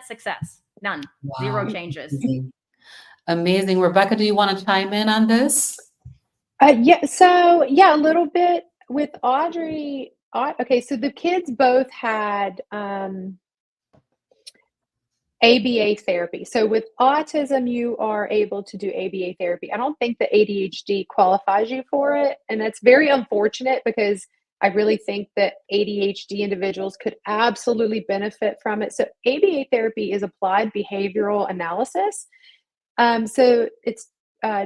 Speaker 2: success, none, zero
Speaker 1: Wow.
Speaker 2: changes.
Speaker 1: Amazing. Amazing. Rebecca, do you want to chime in on this?
Speaker 3: Yeah. So yeah, a little bit with Audrey. Okay, so the kids both had ABA therapy. So with autism, you are able to do ABA therapy. I don't think the ADHD qualifies you for it. And that's very unfortunate because I really think that ADHD individuals could absolutely benefit from it. So ABA therapy is applied behavioral analysis. So it's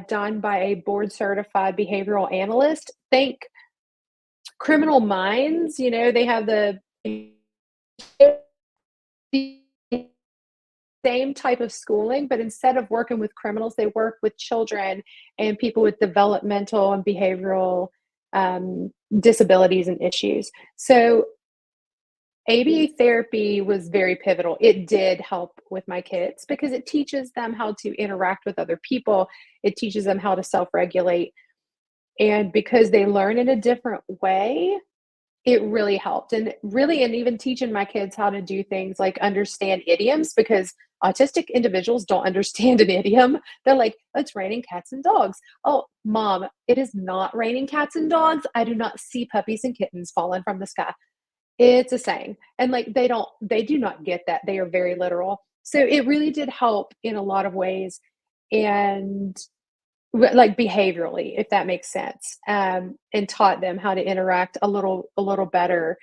Speaker 3: done by a board certified behavioral analyst. Think Criminal Minds, they have the same type of schooling, but instead of working with criminals, they work with children and people with developmental and behavioral disabilities and issues. So ABA therapy was very pivotal. It did help with my kids because it teaches them how to interact with other people. It teaches them how to self-regulate. And because they learn in a different way, it really helped. And even teaching my kids how to do things like understand idioms, because autistic individuals don't understand an idiom. They're like, it's raining cats and dogs. Oh, mom, it is not raining cats and dogs. I do not see puppies and kittens falling from the sky. It's a saying. And like, they do not get that. They are very literal. So it really did help in a lot of ways. And like behaviorally, if that makes sense, and taught them how to interact a little better.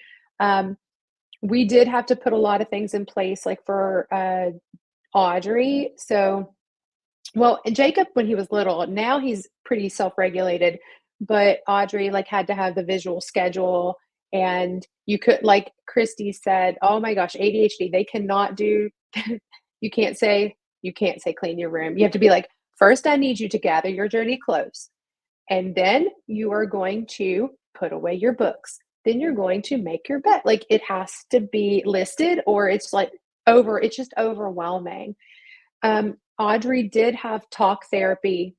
Speaker 3: We did have to put a lot of things in place, like for Audrey. So, well, and Jacob when he was little, now he's pretty self-regulated, but Audrey like had to have the visual schedule, and you could, like Christy said, oh my gosh, ADHD, they cannot do. you can't say clean your room. You have to be like, first, I need you to gather your dirty clothes. And then you are going to put away your books. Then you're going to make your bed. Like it has to be listed or it's just overwhelming. Audrey did have talk therapy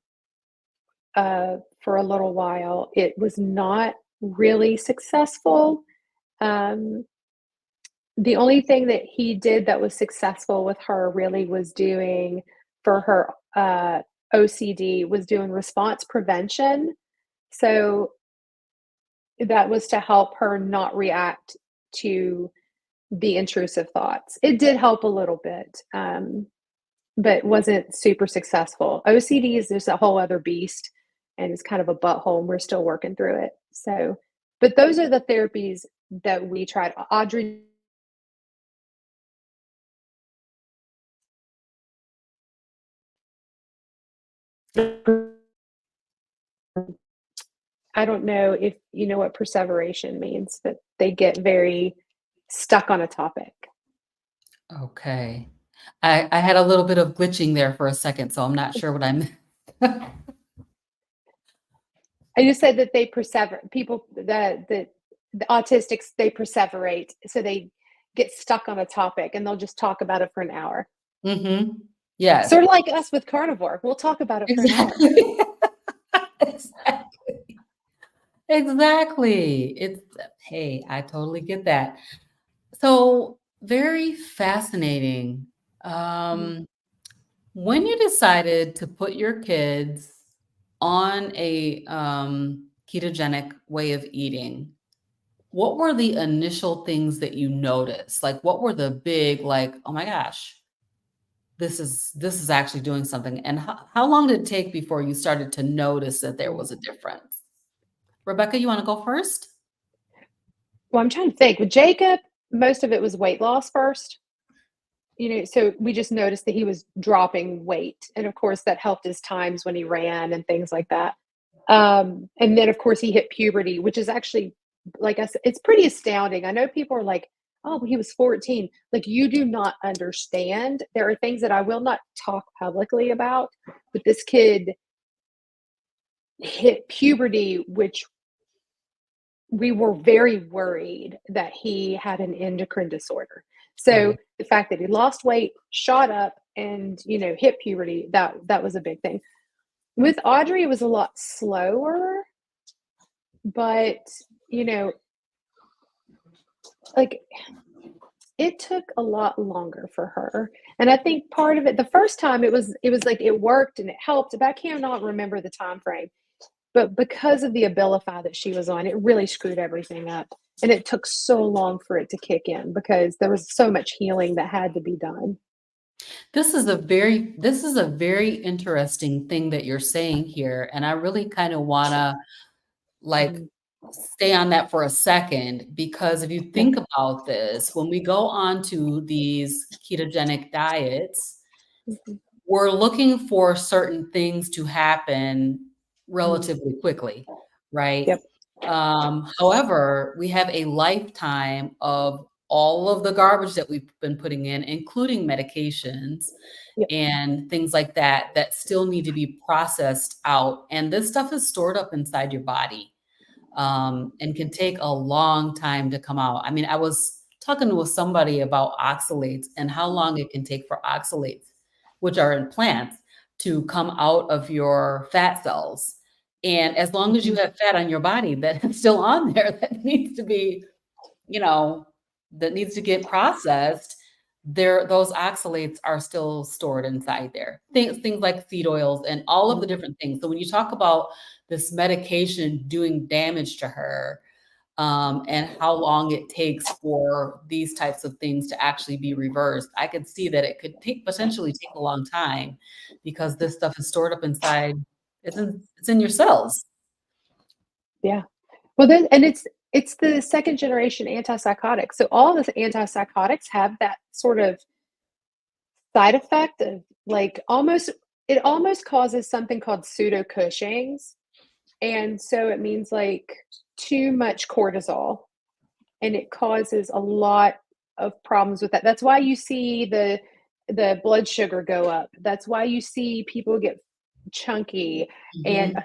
Speaker 3: for a little while. It was not really successful. The only thing that he did that was successful with her really was doing for her OCD was doing response prevention. So that was to help her not react to the intrusive thoughts. It did help a little bit, but wasn't super successful. OCD is just a whole other beast and it's kind of a butthole and we're still working through it. So, but those are the therapies that we tried. Audrey. I don't know if you know what perseveration means, but they get very stuck on a topic.
Speaker 1: Okay. I had a little bit of glitching there for a second, so I'm not sure what I'm.
Speaker 3: I just said that they perseverate. People the autistics, they perseverate, so they get stuck on a topic and they'll just talk about it for an hour.
Speaker 1: Mm-hmm. Yes.
Speaker 3: Sort of like us with carnivore. We'll talk about it for an hour.
Speaker 1: Exactly. Exactly. Exactly. Hey, I totally get that. So very fascinating. When you decided to put your kids on a ketogenic way of eating, what were the initial things that you noticed? Like, what were the big, like, oh my gosh, this is actually doing something. And how long did it take before you started to notice that there was a difference? Rebecca, you want to go first?
Speaker 3: Well, I'm trying to think. With Jacob, most of it was weight loss first. So we just noticed that he was dropping weight. And of course, that helped his times when he ran and things like that. And then, of course, he hit puberty, which is actually, like I said, it's pretty astounding. I know people are like, oh, well, he was 14. Like, you do not understand. There are things that I will not talk publicly about, but this kid hit puberty, which we were very worried that he had an endocrine disorder. So
Speaker 1: Right.
Speaker 3: the fact that he lost weight, shot up, and hit puberty, that was a big thing. With Audrey, it was a lot slower, but like it took a lot longer for her. And I think part of it, the first time it was like it worked and it helped, but I cannot remember the time frame. But because of the Abilify that she was on, it really screwed everything up. And it took so long for it to kick in because there was so much healing that had to be done.
Speaker 1: This is a very interesting thing that you're saying here. And I really kind of want to like
Speaker 3: Mhm.
Speaker 1: stay on that for a second, because if you
Speaker 3: Yeah.
Speaker 1: think about this, when we go on to these ketogenic diets,
Speaker 3: Mhm.
Speaker 1: we're looking for certain things to happen relatively quickly, right?
Speaker 3: Yep.
Speaker 1: However, we have a lifetime of all of the garbage that we've been putting in, including medications
Speaker 3: Yep.
Speaker 1: and things like that, that still need to be processed out. And this stuff is stored up inside your body, and can take a long time to come out. I mean, I was talking with somebody about oxalates and how long it can take for oxalates, which are in plants, to come out of your fat cells. And as long as you
Speaker 3: Mhm.
Speaker 1: have fat on your body that's still on there that needs to be, you know, that needs to get processed, those oxalates are still stored inside there. Things like seed oils and all of the different things. So when you talk about this medication doing damage to her, and how long it takes for these types of things to actually be reversed, I could see that it could potentially take a long time, because this stuff is stored up inside. It's in your cells.
Speaker 3: Yeah. Well, then, and it's the second generation antipsychotics. So all the antipsychotics have that sort of side effect of like it almost causes something called pseudo Cushing's. And so it means like too much cortisol, and it causes a lot of problems with that. That's why you see the blood sugar go up. That's why you see people get chunky, and
Speaker 1: Mhm.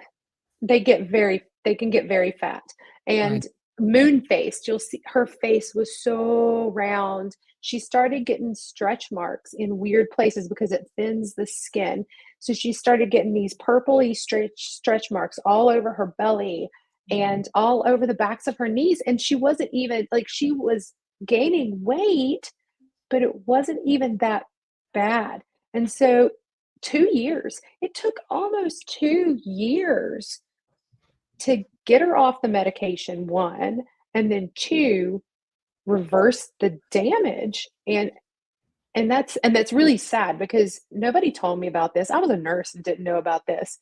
Speaker 3: they can get very fat.
Speaker 1: Right.
Speaker 3: And moon faced, you'll see her face was so round. She started getting stretch marks in weird places because it thins the skin. So she started getting these purpley stretch marks all over her belly and all over the backs of her knees. And she wasn't even like, she was gaining weight, but it wasn't even that bad. And so 2 years, it took almost 2 years to get her off the medication, one, and then two, reverse the damage. And that's really sad because nobody told me about this. I was a nurse and didn't know about this.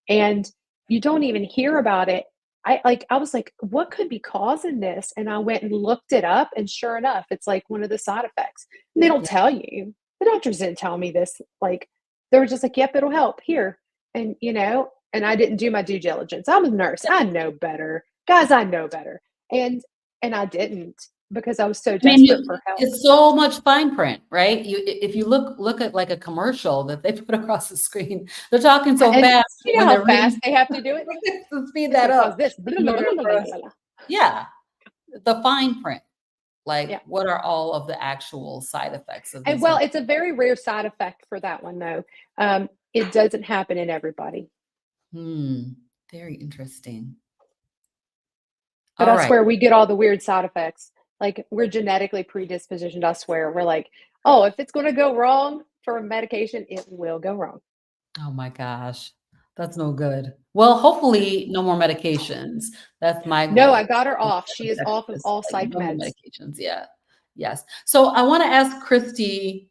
Speaker 3: And you don't even hear about it. I was like, what could be causing this? And I went and looked it up, and sure enough, it's like one of the side effects. And they don't
Speaker 1: Yeah.
Speaker 3: tell you. The doctors didn't tell me this. Like, they were just like, yep, it'll help here. And and I didn't do my due diligence. I'm a nurse. I know better. Guys, I know better. And I didn't, because I was so
Speaker 1: I mean,
Speaker 3: desperate for help.
Speaker 1: it's so much fine print, right? If you look at like a commercial that they put across the screen, they're talking so
Speaker 3: And
Speaker 1: fast
Speaker 3: you know
Speaker 1: when
Speaker 3: how
Speaker 1: they're reading
Speaker 3: fast they have to do it?
Speaker 1: to speed
Speaker 3: It's
Speaker 1: that
Speaker 3: gonna cause
Speaker 1: up
Speaker 3: this. Blah,
Speaker 1: in
Speaker 3: blah, blah,
Speaker 1: order
Speaker 3: blah,
Speaker 1: for
Speaker 3: blah,
Speaker 1: us.
Speaker 3: blah, blah.
Speaker 1: Yeah, the fine print.
Speaker 3: Yeah.
Speaker 1: Like, what are all of the actual side effects of
Speaker 3: And
Speaker 1: these
Speaker 3: well,
Speaker 1: things?
Speaker 3: it's a very rare side effect for that one, though. It doesn't happen in everybody.
Speaker 1: Very interesting.
Speaker 3: But
Speaker 1: All
Speaker 3: I
Speaker 1: right.
Speaker 3: swear we get all the weird side effects. Like, we're genetically predispositioned. I swear. We're like, oh, if it's going to go wrong for a medication, it will go wrong.
Speaker 1: Oh my gosh, that's no good. Well, hopefully no more medications. That's my
Speaker 3: No, I
Speaker 1: goal.
Speaker 3: got her off. She is off of all
Speaker 1: Like,
Speaker 3: psych
Speaker 1: no more
Speaker 3: meds.
Speaker 1: medications. Yeah. Yes. So I want to ask Christy,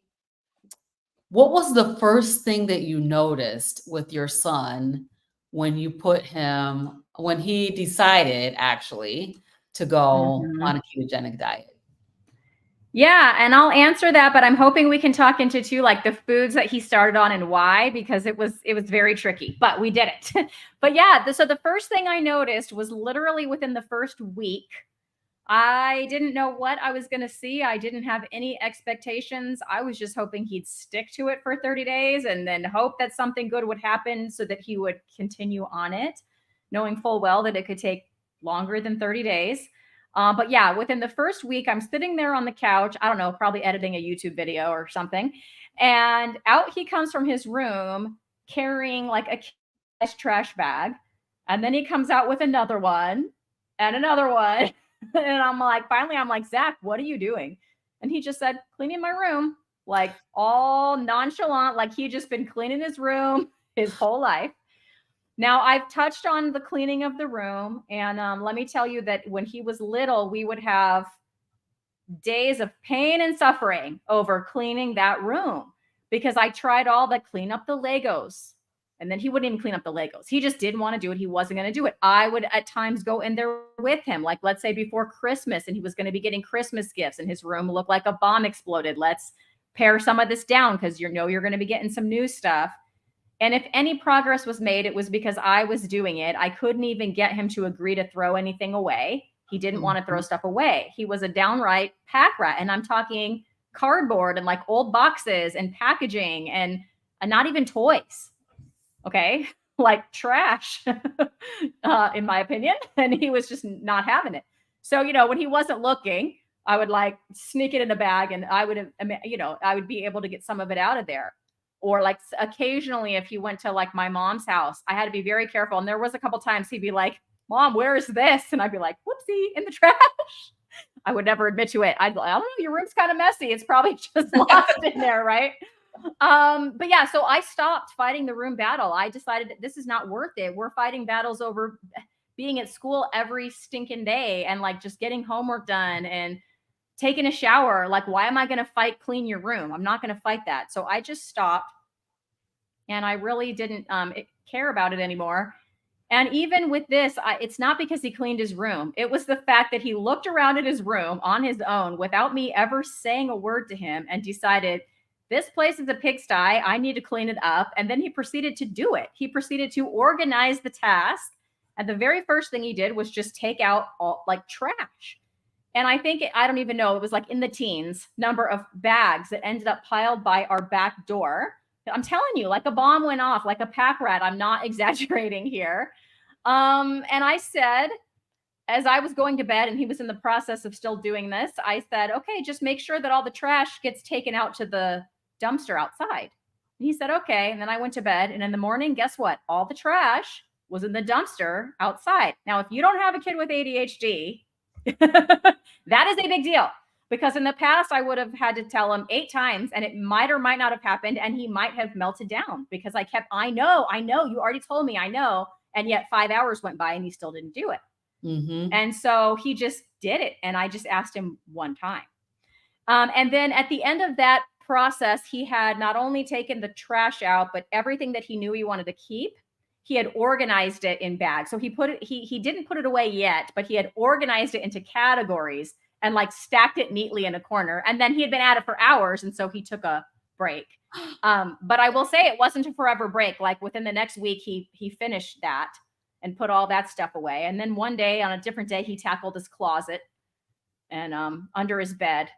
Speaker 1: what was the first thing that you noticed with your son when when he decided actually to go on a ketogenic diet?
Speaker 2: Yeah, and I'll answer that, but I'm hoping we can talk into too, like the foods that he started on and why, because it was very tricky, but we did it. But yeah, so the first thing I noticed was literally within the first week. I didn't know what I was going to see. I didn't have any expectations. I was just hoping he'd stick to it for 30 days and then hope that something good would happen so that he would continue on it, knowing full well that it could take longer than 30 days. But yeah, within the first week, I'm sitting there on the couch. I don't know, probably editing a YouTube video or something. And out he comes from his room carrying like a trash bag. And then he comes out with another one and another one. And I'm like, finally, I'm like, Zach, what are you doing? And he just said, cleaning my room, like all nonchalant, like he just been cleaning his room his whole life. Now, I've touched on the cleaning of the room. And let me tell you that when he was little, we would have days of pain and suffering over cleaning that room because I tried all the clean up the Legos. And then he wouldn't even clean up the Legos. He just didn't want to do it. He wasn't going to do it. I would at times go in there with him, like let's say before Christmas, and he was going to be getting Christmas gifts and his room looked like a bomb exploded. Let's pare some of this down because you're going to be getting some new stuff. And if any progress was made, it was because I was doing it. I couldn't even get him to agree to throw anything away. He didn't want to throw stuff away. He was a downright pack rat. And I'm talking cardboard and like old boxes and packaging and not even toys. Okay. Like trash, in my opinion. And he was just not having it. So, when he wasn't looking, I would like sneak it in a bag and I would be able to get some of it out of there. Or like occasionally, if he went to like my mom's house, I had to be very careful. And there was a couple times he'd be like, Mom, where is this? And I'd be like, whoopsie, in the trash. I would never admit to it. I don't know, your room's kind of messy. It's probably just lost in there, right? But yeah, so I stopped fighting the room battle. I decided that this is not worth it. We're fighting battles over being at school every stinking day and like just getting homework done and taking a shower. Like, why am I going to fight clean your room? I'm not going to fight that. So I just stopped and I really didn't care about it anymore. And even with this, it's not because he cleaned his room. It was the fact that he looked around at his room on his own without me ever saying a word to him and decided, this place is a pigsty. I need to clean it up. And then he proceeded to do it. He proceeded to organize the task. And the very first thing he did was just take out all like trash. And I think, I don't even know, it was like in the teens number of bags that ended up piled by our back door. I'm telling you, like a bomb went off, like a pack rat. I'm not exaggerating here. And I said, as I was going to bed and he was in the process of still doing this, I said, okay, just make sure that all the trash gets taken out to the dumpster outside. And he said, okay. And then I went to bed. And in the morning, guess what? All the trash was in the dumpster outside. Now, if you don't have a kid with ADHD, that is a big deal. Because in the past, I would have had to tell him 8 times and it might or might not have happened. And he might have melted down because I know, you already told me, I know. And yet 5 hours went by and he still didn't do it.
Speaker 1: Mm-hmm.
Speaker 2: And so he just did it. And I just asked him one time. And then at the end of that process, he had not only taken the trash out, but everything that he knew he wanted to keep, he had organized it in bags. So he didn't put it away yet, but he had organized it into categories and like stacked it neatly in a corner. And then he had been at it for hours. And so he took a break. But I will say it wasn't a forever break. Like within the next week, he finished that and put all that stuff away. And then one day on a different day, he tackled his closet and under his bed.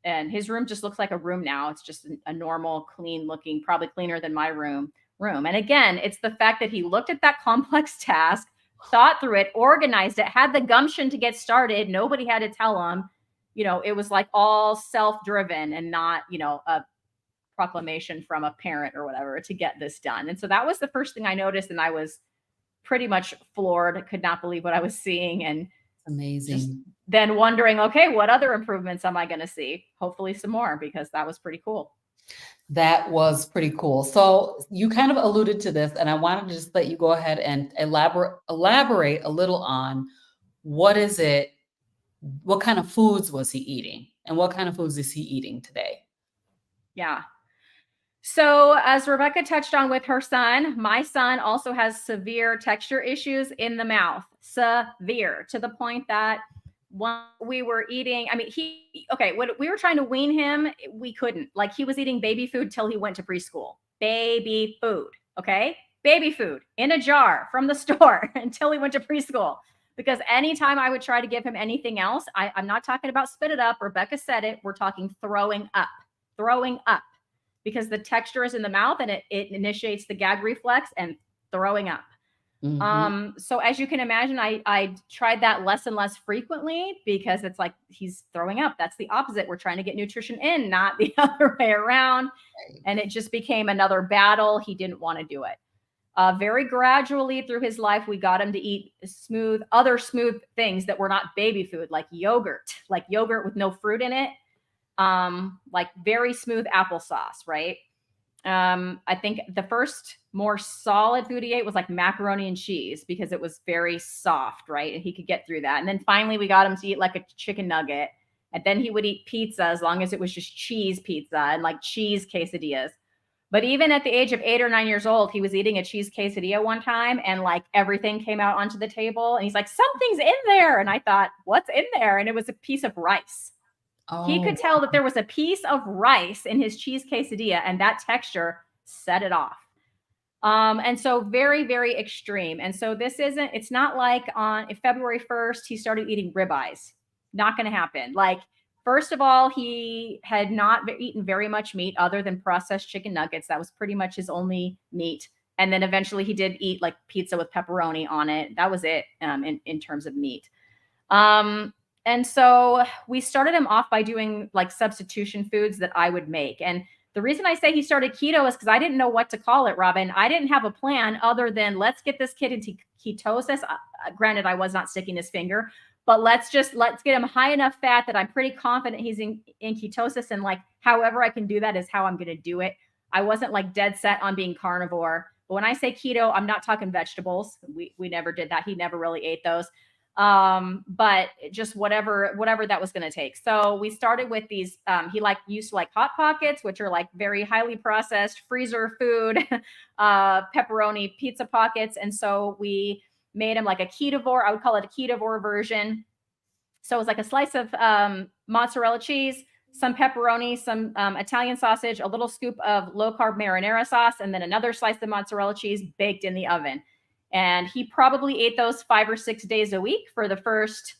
Speaker 2: And his room just looks like a room now. It's just a normal, clean looking, probably cleaner than my room. And again, it's the fact that he looked at that complex task, thought through it, organized it, had the gumption to get started. Nobody had to tell him, it was like all self-driven and not, a proclamation from a parent or whatever to get this done. And so that was the first thing I noticed. And I was pretty much floored. I could not believe what I was seeing. And
Speaker 1: amazing.
Speaker 2: Then wondering, okay, what other improvements am I going to see? Hopefully some more, because that was pretty cool.
Speaker 1: That was pretty cool. So you kind of alluded to this, and I wanted to just let you go ahead and elaborate a little on what kind of foods was he eating, and what kind of foods is he eating today?
Speaker 2: Yeah. So, as Rebecca touched on with her son, my son also has severe texture issues in the mouth, severe, to the point that when we were eating, I mean, when we were trying to wean him, we couldn't. Like, he was eating baby food till he went to preschool. Baby food, okay? Baby food in a jar from the store until he went to preschool. Because anytime I would try to give him anything else, I'm not talking about spit it up. Rebecca said it. We're talking throwing up, throwing up, because the texture is in the mouth and it initiates the gag reflex and throwing up. So as you can imagine, I tried that less and less frequently because it's like he's throwing up. That's the opposite. We're trying to get nutrition in, not the other way around. And it just became another battle. He didn't want to do it. Very gradually through his life, we got him to eat other smooth things that were not baby food, like yogurt with no fruit in it, like very smooth applesauce, right? I think the first more solid food he ate was like macaroni and cheese because it was very soft, right? And he could get through that. And then finally we got him to eat like a chicken nugget. And then he would eat pizza as long as it was just cheese pizza and like cheese quesadillas. But even at the age of 8 or 9 years old, he was eating a cheese quesadilla one time and like everything came out onto the table. And he's like, something's in there. And I thought, what's in there? And it was a piece of rice. He could tell that there was a piece of rice in his cheese quesadilla, and that texture set it off. And so very, very extreme. And so it's not like on February 1st, he started eating ribeyes. Not going to happen. Like, first of all, he had not eaten very much meat other than processed chicken nuggets. That was pretty much his only meat. And then eventually he did eat like pizza with pepperoni on it. That was it in terms of meat. And so we started him off by doing like substitution foods that I would make. And the reason I say he started keto is because I didn't know what to call it, Robin. I didn't have a plan other than let's get this kid into ketosis. Granted, I was not sticking his finger, but let's get him high enough fat that I'm pretty confident he's in ketosis. And like, however I can do that is how I'm going to do it. I wasn't like dead set on being carnivore. But when I say keto, I'm not talking vegetables. We never did that. He never really ate those. But just whatever that was going to take. So we started with these, he used to like Hot Pockets, which are like very highly processed freezer food, pepperoni pizza pockets. And so we made him like a ketovore. I would call it a ketovore version. So it was like a slice of, mozzarella cheese, some pepperoni, some, Italian sausage, a little scoop of low carb marinara sauce, and then another slice of mozzarella cheese baked in the oven. And he probably ate those 5 or 6 days a week for the first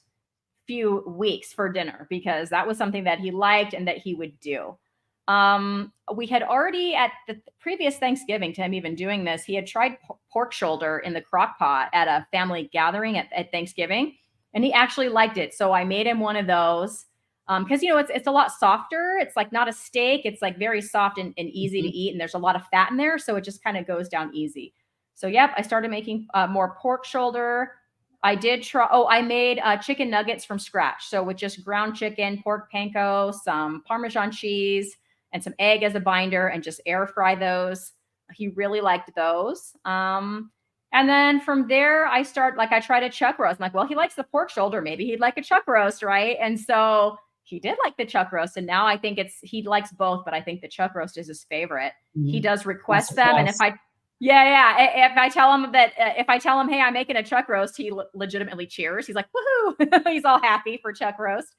Speaker 2: few weeks for dinner because that was something that he liked and that he would do. We had already at the previous Thanksgiving to him even doing this, he had tried pork shoulder in the crock pot at a family gathering at Thanksgiving, and he actually liked it. So I made him one of those because, it's a lot softer. It's like not a steak. It's like very soft and easy to eat. And there's a lot of fat in there. So it just kind of goes down easy. So, yep, I started making more pork shoulder. I made chicken nuggets from scratch. So with just ground chicken, pork panko, some Parmesan cheese, and some egg as a binder, and just air fry those. He really liked those. And then from there, I tried a chuck roast. I'm like, well, he likes the pork shoulder. Maybe he'd like a chuck roast, right? And so he did like the chuck roast. And now I think he likes both, but I think the chuck roast is his favorite. Mm-hmm. He does request them. And if I tell him, hey, I'm making a chuck roast, he legitimately cheers. He's like, woohoo! He's all happy for chuck roast.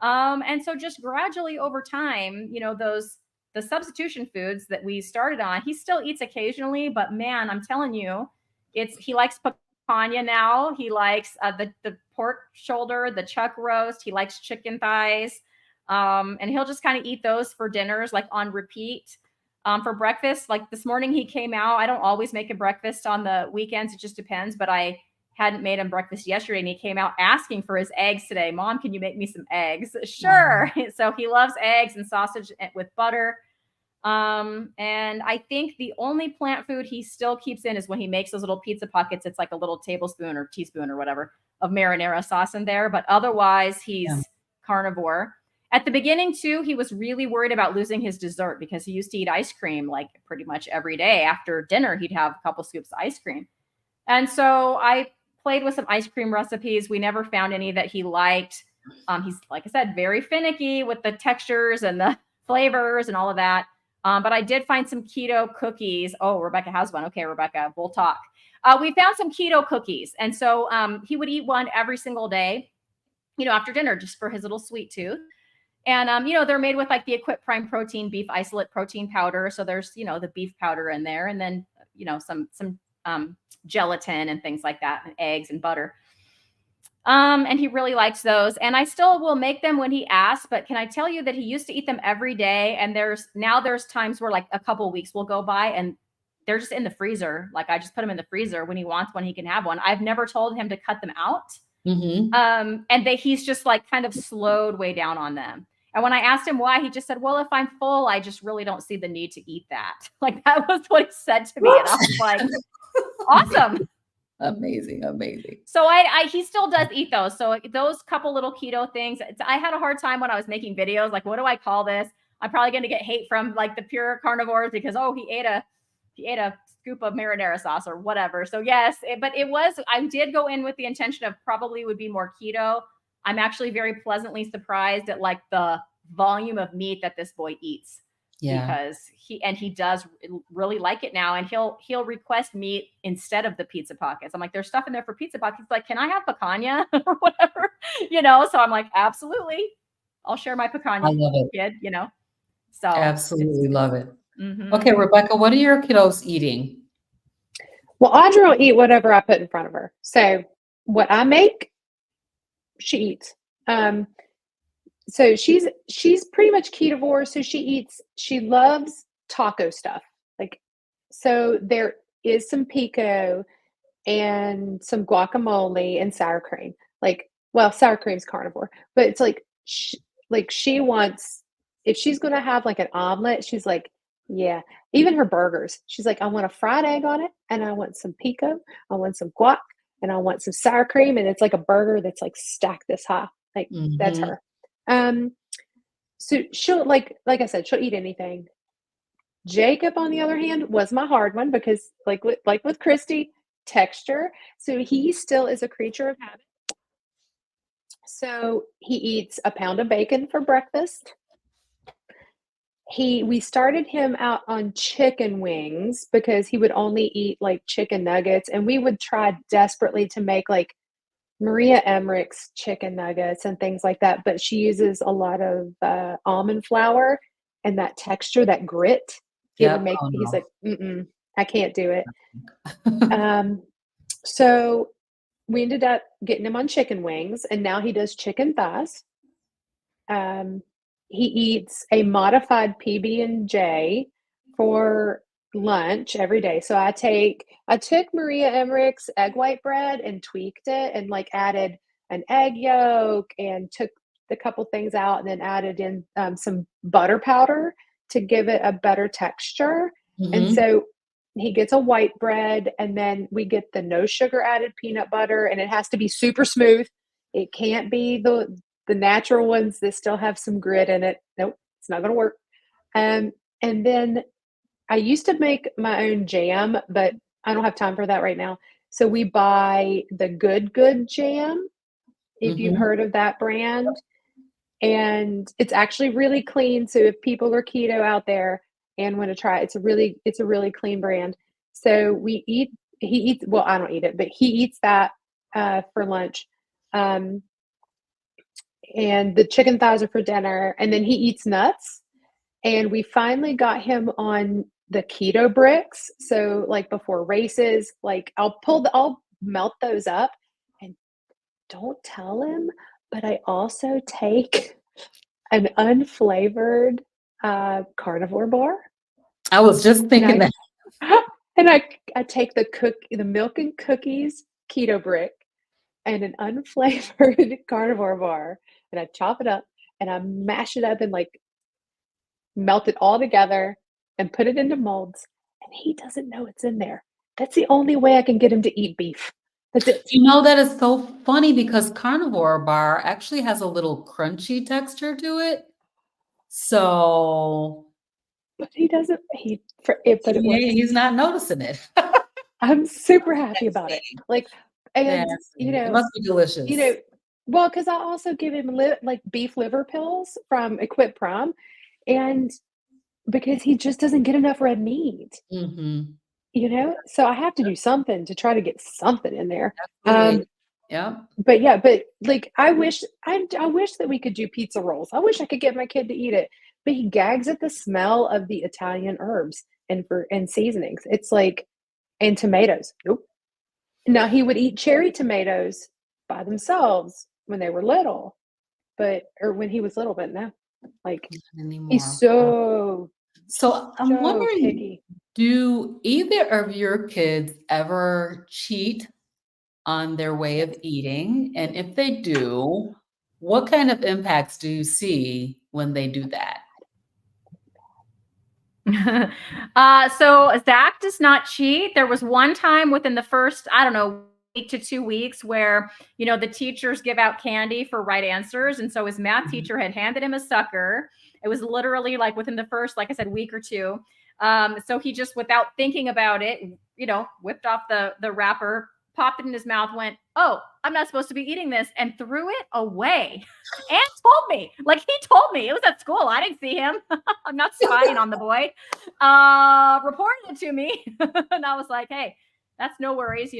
Speaker 2: And so just gradually over time, the substitution foods that we started on, he still eats occasionally, but man, I'm telling you, he likes picanha now. He likes the pork shoulder, the chuck roast. He likes chicken thighs. And he'll just kind of eat those for dinners, like on repeat. For breakfast, like this morning he came out. I don't always make a breakfast on the weekends. It just depends. But I hadn't made him breakfast yesterday, and he came out asking for his eggs today. Mom, can you make me some eggs? Sure. Mm-hmm. So he loves eggs and sausage with butter. And I think the only plant food he still keeps in is when he makes those little pizza pockets. It's like a little tablespoon or teaspoon or whatever of marinara sauce in there. But otherwise, he's carnivore. At the beginning, too, he was really worried about losing his dessert because he used to eat ice cream like pretty much every day. After dinner, he'd have a couple scoops of ice cream. And so I played with some ice cream recipes. We never found any that he liked. He's, like I said, very finicky with the textures and the flavors and all of that. But I did find some keto cookies. Oh, Rebecca has one. Okay, Rebecca, we'll talk. We found some keto cookies. And so he would eat one every single day, after dinner, just for his little sweet tooth. And, they're made with like the Equip Prime Protein beef isolate protein powder. So there's, the beef powder in there, and then, some gelatin and things like that, and eggs and butter. And he really likes those. And I still will make them when he asks, but can I tell you that he used to eat them every day? And there's times where like a couple weeks will go by and they're just in the freezer. Like I just put them in the freezer. When he wants one, he can have one. I've never told him to cut them out. And he's just like kind of slowed way down on them. And when I asked him why, he just said, well, if I'm full, I just really don't see the need to eat that. Like that was what he said to me. And I was like, awesome.
Speaker 1: Amazing.
Speaker 2: So he still does eat those. So those couple little keto things, I had a hard time when I was making videos. Like, what do I call this? I'm probably going to get hate from like the pure carnivores because, he ate a scoop of marinara sauce or whatever. So yes, I did go in with the intention of probably would be more keto. I'm actually very pleasantly surprised at like the volume of meat that this boy eats. Yeah. Because he does really like it now, and he'll request meat instead of the pizza pockets. I'm like, there's stuff in there for pizza pockets. He's like, can I have picanha or whatever? So I'm like, absolutely, I'll share my picanha.
Speaker 1: I love it,
Speaker 2: kid. So
Speaker 1: absolutely love it. Okay, Rebecca, what are your kiddos eating?
Speaker 3: Well, Audrey will eat whatever I put in front of her. So what I make, she eats. So she's pretty much ketovore. So she loves taco stuff. Like, so there is some pico and some guacamole and sour cream. Like, well, sour cream's carnivore, but it's like, she wants, if she's going to have like an omelet, she's like, yeah, even her burgers. She's like, I want a fried egg on it, and I want some pico, I want some guac, and I want some sour cream. And it's like a burger that's like stacked this high. Like that's her. So she'll like I said, she'll eat anything. Jacob, on the other hand, was my hard one because like with Christy, texture. So he still is a creature of habit. So he eats a pound of bacon for breakfast. We started him out on chicken wings because he would only eat like chicken nuggets, and we would try desperately to make like Maria Emmerich's chicken nuggets and things like that, but she uses a lot of almond flour, and that texture, that grit, it would make, he's like, I can't do it. So we ended up getting him on chicken wings, and now he does chicken thighs. He eats a modified PB&J for lunch every day. So I took Maria Emmerich's egg white bread and tweaked it and like added an egg yolk and took a couple things out and then added in some butter powder to give it a better texture. And so he gets a white bread, and then we get the no sugar added peanut butter, and it has to be super smooth. It can't be the natural ones that still have some grit in it. Nope, it's not going to work. And then I used to make my own jam, but I don't have time for that right now. So we buy the Good jam, if you've heard of that brand. And it's actually really clean. So if people are keto out there and want to try it, it's a really clean brand. So he eats, well, I don't eat it, but he eats that for lunch. And the chicken thighs are for dinner. And then he eats nuts. And we finally got him on the keto bricks. So like before races, like I'll melt those up, and don't tell him, but I also take an unflavored carnivore bar.
Speaker 1: I was just thinking that.
Speaker 3: And I take the milk and cookies keto brick and an unflavored carnivore bar, and I chop it up and I mash it up and like melt it all together and put it into molds, and he doesn't know it's in there. That's the only way I can get him to eat beef. That's it.
Speaker 1: That is so funny because carnivore bar actually has a little crunchy texture to it. So,
Speaker 3: but he doesn't.
Speaker 1: He's not noticing it.
Speaker 3: I'm super happy about it. Like, and
Speaker 1: it must be delicious.
Speaker 3: Well, because I also give him like beef liver pills from Equip Prime, and because he just doesn't get enough red meat,
Speaker 1: Mhm.
Speaker 3: So I have to do something to try to get something in there.
Speaker 1: Absolutely. Yep.
Speaker 3: But yeah, but like I wish that we could do pizza rolls. I wish I could get my kid to eat it, but he gags at the smell of the Italian herbs and seasonings. It's like and tomatoes. Nope. Now he would eat cherry tomatoes by themselves when they were little, or when he was little, but no. Like
Speaker 1: Not
Speaker 3: he's
Speaker 1: anymore. Wow. So I'm
Speaker 3: so
Speaker 1: wondering,
Speaker 3: picky.
Speaker 1: do either of your kids ever cheat on their way of eating? And if they do, what kind of impacts do you see when they do that?
Speaker 2: So Zach does not cheat. There was one time within the first, I don't know, week to 2 weeks where, the teachers give out candy for right answers. And so his math
Speaker 1: Mhm.
Speaker 2: teacher had handed him a sucker. It was literally like within the first, like I said, week or two. So he just, without thinking about it, whipped off the wrapper, popped it in his mouth, went, "Oh, I'm not supposed to be eating this," and threw it away. And told me, like he told me, it was at school. I didn't see him. I'm not spying on the boy. Reported it to me. And I was like, "Hey, that's no worries.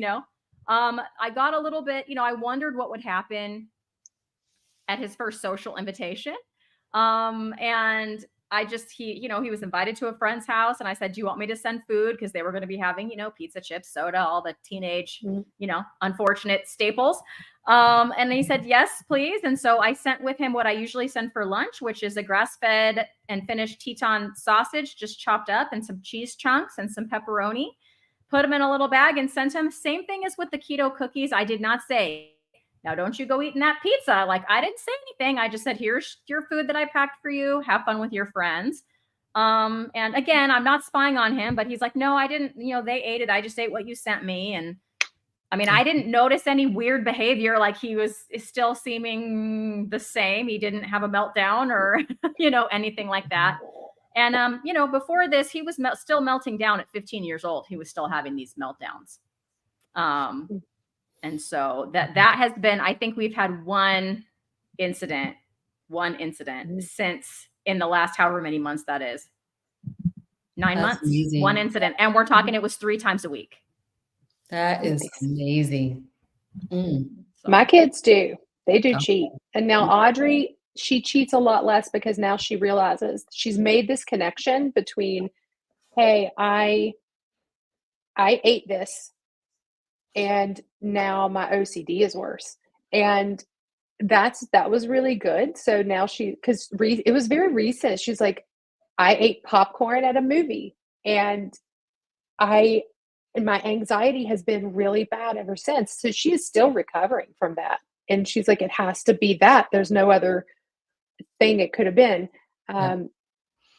Speaker 2: I got a little bit, I wondered what would happen at his first social invitation. And he was invited to a friend's house, and I said, "Do you want me to send food?" Because they were going to be having, pizza, chips, soda, all the teenage,
Speaker 3: Mhm.
Speaker 2: unfortunate staples. And he said, "Yes, please." And so I sent with him what I usually send for lunch, which is a grass-fed and finished Teton sausage, just chopped up, and some cheese chunks and some pepperoni. Put them in a little bag and sent him. Same thing as with the keto cookies. I did not say, "Now don't you go eating that pizza." Like, I didn't say anything. I just said, "Here's your food that I packed for you. Have fun with your friends." And again, I'm not spying on him, but he's like, "No, I didn't, they ate it. I just ate what you sent me." And I mean, I didn't notice any weird behavior. Like, he was still seeming the same. He didn't have a meltdown or, anything like that. And, before this, he was still melting down at 15 years old. He was still having these meltdowns. Um, and so that has been, I think we've had incident, one incident since in the last however many months that is. 9
Speaker 1: That's
Speaker 2: months, one
Speaker 1: amazing.
Speaker 2: incident. And we're talking, it was 3 times a week.
Speaker 1: That is
Speaker 3: Nice.
Speaker 1: amazing. Mm.
Speaker 2: So,
Speaker 3: My kids do. They do cheat.
Speaker 1: Okay.
Speaker 3: And now Audrey, she cheats a lot less because now she realizes she's made this connection between, hey, I ate this and now my OCD is worse. And that was really good. So now because it was very recent. She's like, I ate popcorn at a movie, and I and my anxiety has been really bad ever since. So she is still recovering from that. And she's like, it has to be that. There's no other thing it could have been.
Speaker 1: Yep.
Speaker 3: Um,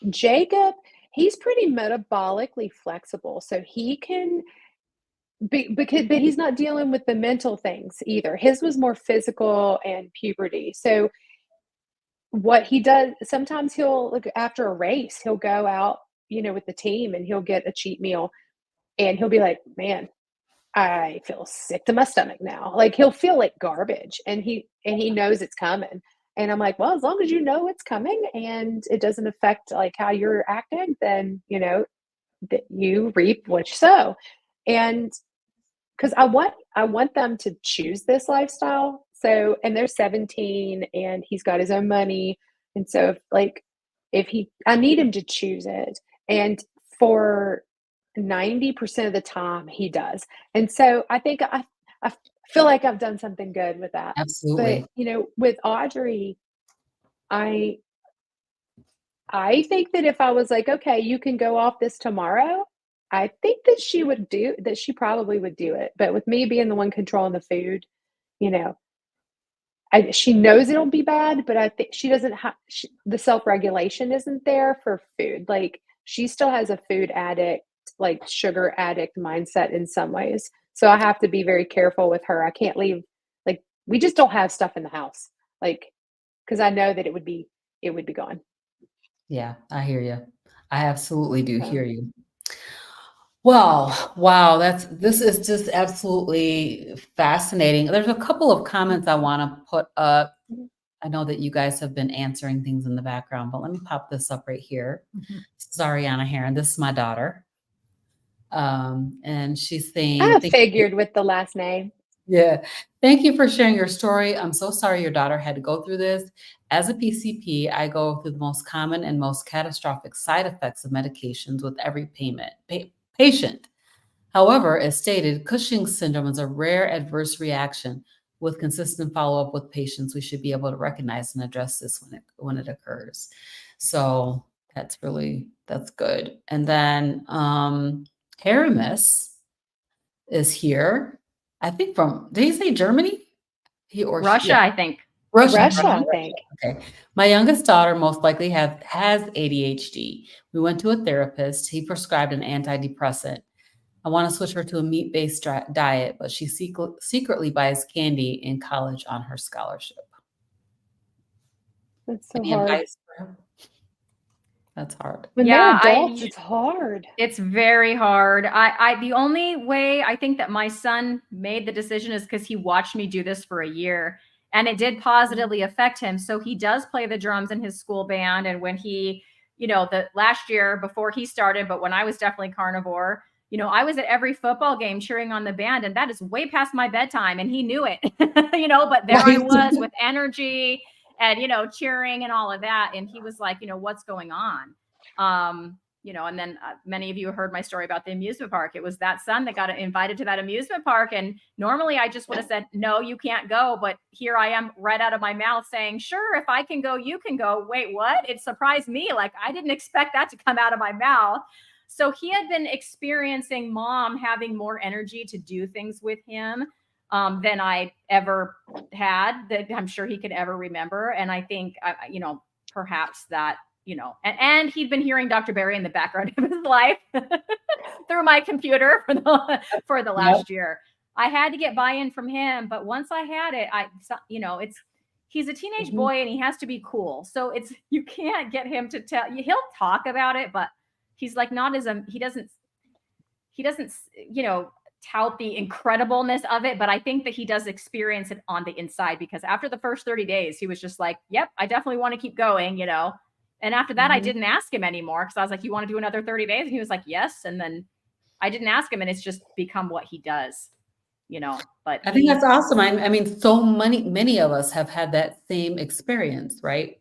Speaker 3: Jacob, he's pretty metabolically flexible. So he can but he's not dealing with the mental things either. His was more physical and puberty. So what he does sometimes he'll like after a race, he'll go out, with the team and he'll get a cheat meal and he'll be like, "Man, I feel sick to my stomach now." Like he'll feel like garbage and he knows it's coming. And I'm like, "Well, as long as you know it's coming and it doesn't affect like how you're acting, then that you reap what you sow." And because I want them to choose this lifestyle. So, and they're 17 and he's got his own money. And so I need him to choose it. And for 90% of the time he does. And so I think I feel like I've done something good with that. But,
Speaker 1: Absolutely.
Speaker 3: with Audrey, I I think that if I was like, "Okay, you can go off this tomorrow," I think that she probably would do it, but with me being the one controlling the food, you know, she knows it'll be bad, but I think she doesn't have the self-regulation isn't there for food, like, she still has a food addict, like, sugar addict mindset in some ways, so I have to be very careful with her. I can't leave like, we just don't have stuff in the house, like, because I know that it would be gone,
Speaker 1: Yeah, I hear you. I absolutely do
Speaker 3: so
Speaker 1: hear you. Well, wow, this is just absolutely fascinating. There's a couple of comments I wanna put up.
Speaker 3: mhm.
Speaker 1: I know that you guys have been answering things in the background, but let me pop this up right here. This is Ariana Heron. This is my daughter. And she's saying,
Speaker 3: I figured with the last name.
Speaker 1: yeah, thank you for sharing your story. I'm so sorry your daughter had to go through this. As a PCP, I go through the most common and most catastrophic side effects of medications with every patient. However, as stated, Cushing's syndrome is a rare adverse reaction. With consistent follow-up with patients, we should be able to recognize and address this when it occurs. So that's good. And then Haramis is here. I think did he say Germany?
Speaker 2: Russia,
Speaker 1: yeah.
Speaker 2: I think.
Speaker 3: Russia, I think.
Speaker 1: Okay. My youngest daughter most likely has ADHD. We went to a therapist. He prescribed an antidepressant. I want to switch her to a meat-based diet, but she secretly buys candy in college on her scholarship.
Speaker 3: That's so
Speaker 1: Any
Speaker 3: hard.
Speaker 1: advice for her? That's hard.
Speaker 3: When they're adults, it's hard.
Speaker 2: It's very hard. The only way I think that my son made the decision is because he watched me do this for a year, and it did positively affect him. So he does play the drums in his school band. And when he, the last year before he started, but when I was definitely carnivore, I was at every football game cheering on the band, and that is way past my bedtime. And he knew it, but there I was with energy and, cheering and all of that. And he was like, what's going on? And then many of you heard my story about the amusement park. It was that son that got invited to that amusement park. And normally I just would have said, no, you can't go. But here I am right out of my mouth saying, sure, if I can go, you can go. Wait, what? It surprised me. Like, I didn't expect that to come out of my mouth. So he had been experiencing mom having more energy to do things with him than I ever had, that I'm sure he could ever remember. And I think, perhaps that, and he'd been hearing Dr. Barry in the background of his life through my computer for the last year. I had to get buy-in from him, but once I had it, he's a teenage boy and he has to be cool. So you can't get him to tell you. He'll talk about it, but he's like he doesn't tout the incredibleness of it, but I think that he does experience it on the inside, because after the first 30 days, he was just like, yep, I definitely want to keep going, And after that, I didn't ask him anymore, because I was like, you want to do another 30 days? And he was like, yes. And then I didn't ask him, and it's just become what he does, but
Speaker 1: I think that's awesome. I mean, so many of us have had that same experience, right?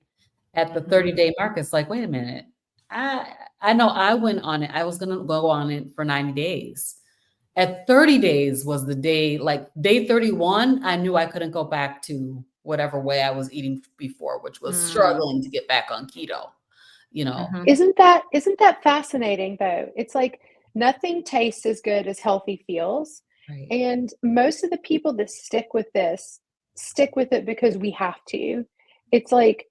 Speaker 1: At the 30-day mark, it's like, wait a minute. I know I went on it. I was going to go on it for 90 days. At 30 days was the day, like day 31, I knew I couldn't go back to whatever way I was eating before, which was struggling to get back on keto,
Speaker 3: Isn't that fascinating though? It's like nothing tastes as good as healthy feels.
Speaker 1: Right.
Speaker 3: And most of the people that stick with it because we have to. It's like,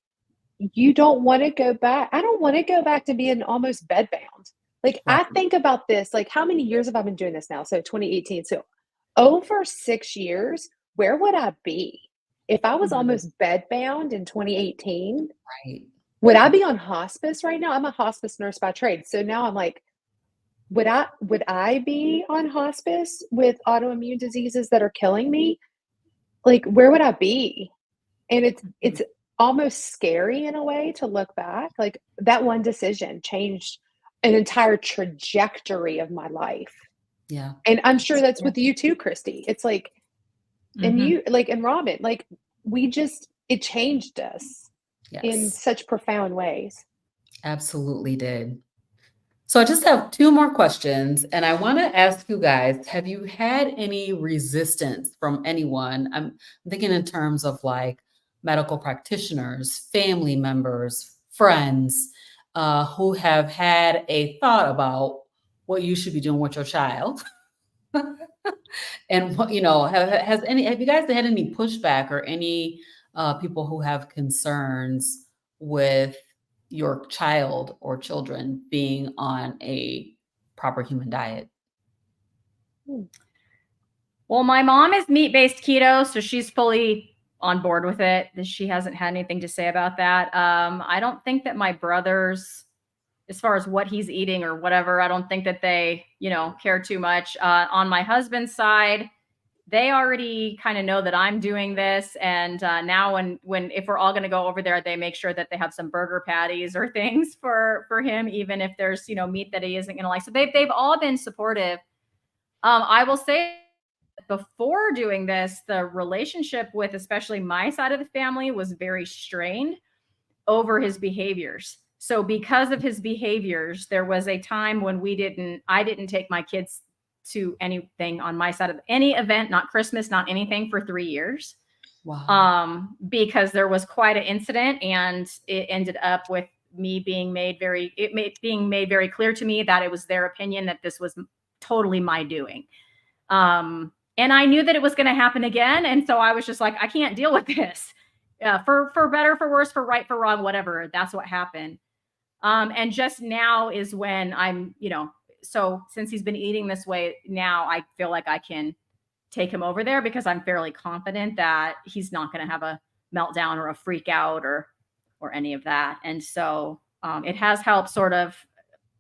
Speaker 3: you don't want to go back. I don't want to go back to being almost bedbound. Like,
Speaker 1: Right.
Speaker 3: I think about this, like, how many years have I been doing this now? So 2018. So over 6 years, where would I be if I was almost bedbound in 2018?
Speaker 1: Right.
Speaker 3: Would I be on hospice right now? I'm a hospice nurse by trade. So now I'm like, would I be on hospice with autoimmune diseases that are killing me? Like, where would I be? And it's almost scary in a way to look back. Like, that one decision changed an entire trajectory of my life.
Speaker 1: Yeah.
Speaker 3: And I'm sure that's with you too, Christy. It's like, and you, like, and Robin, like, it changed us in such profound ways.
Speaker 1: Absolutely did. So I just have 2 more questions, and I want to ask you guys, have you had any resistance from anyone? I'm thinking in terms of like medical practitioners, family members, friends, who have had a thought about what you should be doing with your child. And have you guys had any pushback or any people who have concerns with your child or children being on a proper human diet?
Speaker 2: Well, my mom is meat-based keto, so she's fully on board with it. She hasn't had anything to say about that. I don't think that my brothers, as far as what he's eating or whatever, I don't think that they, care too much. On my husband's side, they already kind of know that I'm doing this. And now if we're all going to go over there, they make sure that they have some burger patties or things for him, even if there's, meat that he isn't going to like. So they've all been supportive. I will say before doing this, the relationship with especially my side of the family was very strained over his behaviors. So because of his behaviors, there was a time when I didn't take my kids to anything on my side of any event, not Christmas, not anything, for 3 years.
Speaker 1: Wow.
Speaker 2: Because there was quite an incident, and it ended up with me being made very clear to me that it was their opinion that this was totally my doing. And I knew that it was going to happen again. And so I was just like, I can't deal with this. For better, for worse, for right, for wrong, whatever. That's what happened. And just now is when I'm, so since he's been eating this way, now I feel like I can take him over there because I'm fairly confident that he's not going to have a meltdown or a freak out or any of that. And so it has helped sort of,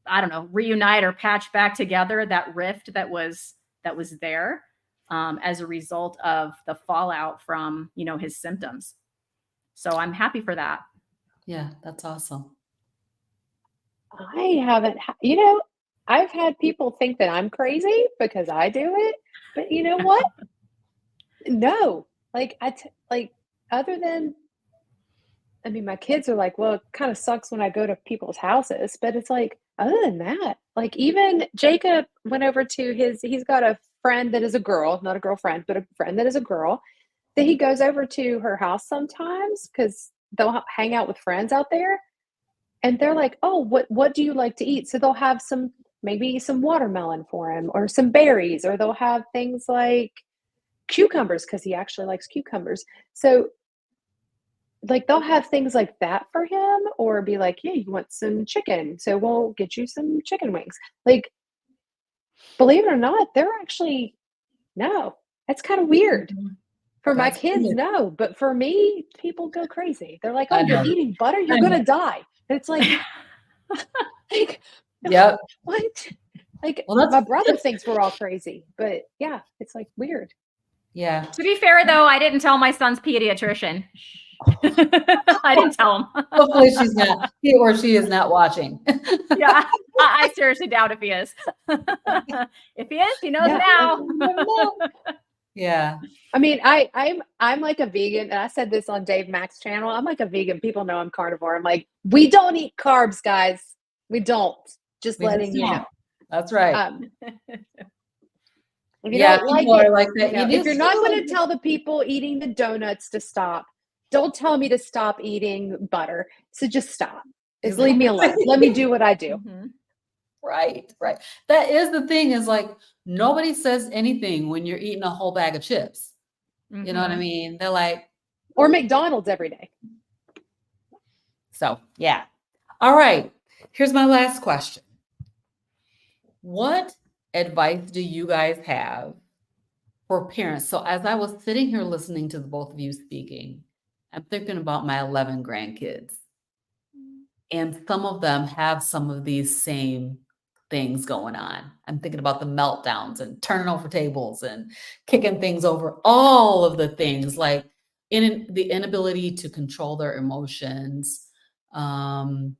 Speaker 2: I don't know, reunite or patch back together that rift that was there as a result of the fallout from, his symptoms. So I'm happy for that.
Speaker 1: Yeah, that's awesome.
Speaker 3: I haven't, I've had people think that I'm crazy because I do it, but you know what? No, like other than, I mean, my kids are like, well, it kind of sucks when I go to people's houses, but it's like, other than that, like even Jacob went over to he's got a friend that is a girl, not a girlfriend, but a friend that is a girl that he goes over to her house sometimes because they'll hang out with friends out there. And they're like, oh, what do you like to eat? So they'll have maybe some watermelon for him or some berries, or they'll have things like cucumbers because he actually likes cucumbers. So like they'll have things like that for him, or be like, yeah, you want some chicken, so we'll get you some chicken wings. Like, believe it or not, they're actually, no, that's kind of weird.
Speaker 1: Mhm.
Speaker 3: For my
Speaker 1: That's
Speaker 3: kids,
Speaker 1: weird.
Speaker 3: no, but for me, people go crazy. They're like,
Speaker 1: I
Speaker 3: oh, you're
Speaker 1: know.
Speaker 3: eating butter, you're
Speaker 1: I know.
Speaker 3: gonna die. And it's like, like
Speaker 1: Yep.
Speaker 3: what? Like
Speaker 1: Well,
Speaker 3: my brother thinks we're all crazy, but yeah, it's like weird.
Speaker 1: yeah.
Speaker 2: To be fair, though, I didn't tell my son's pediatrician. I didn't tell him.
Speaker 1: Hopefully he or she is not watching.
Speaker 2: Yeah, I seriously doubt if he is. If he is, he knows
Speaker 3: Yeah,
Speaker 2: now.
Speaker 1: Yeah.
Speaker 3: I mean, I'm like a vegan, and I said this on Dave Mack's channel. I'm like a vegan. People know I'm carnivore. I'm like, we don't eat carbs, guys. We don't. Just
Speaker 1: We
Speaker 3: letting you
Speaker 1: don't.
Speaker 3: know.
Speaker 1: That's right.
Speaker 3: If you
Speaker 1: Yeah,
Speaker 3: don't like
Speaker 1: people
Speaker 3: it,
Speaker 1: are like that.
Speaker 3: if you're not going to tell the people eating the donuts to stop, don't tell me to stop eating butter. So just stop. Just leave me alone. Let me do what I do.
Speaker 2: Mhm.
Speaker 1: Right. That is the thing, is like nobody says anything when you're eating a whole bag of chips. You know what I
Speaker 2: Mhm.
Speaker 1: mean? They're like,
Speaker 3: Or McDonald's every day.
Speaker 1: so yeah. All right. Here's my last question. What advice do you guys have for parents? So as I was sitting here listening to the both of you speaking, I'm thinking about my 11 grandkids. And some of them have some of these same things going on. I'm thinking about the meltdowns and turning over tables and kicking things over, all of the things, like in the inability to control their emotions, and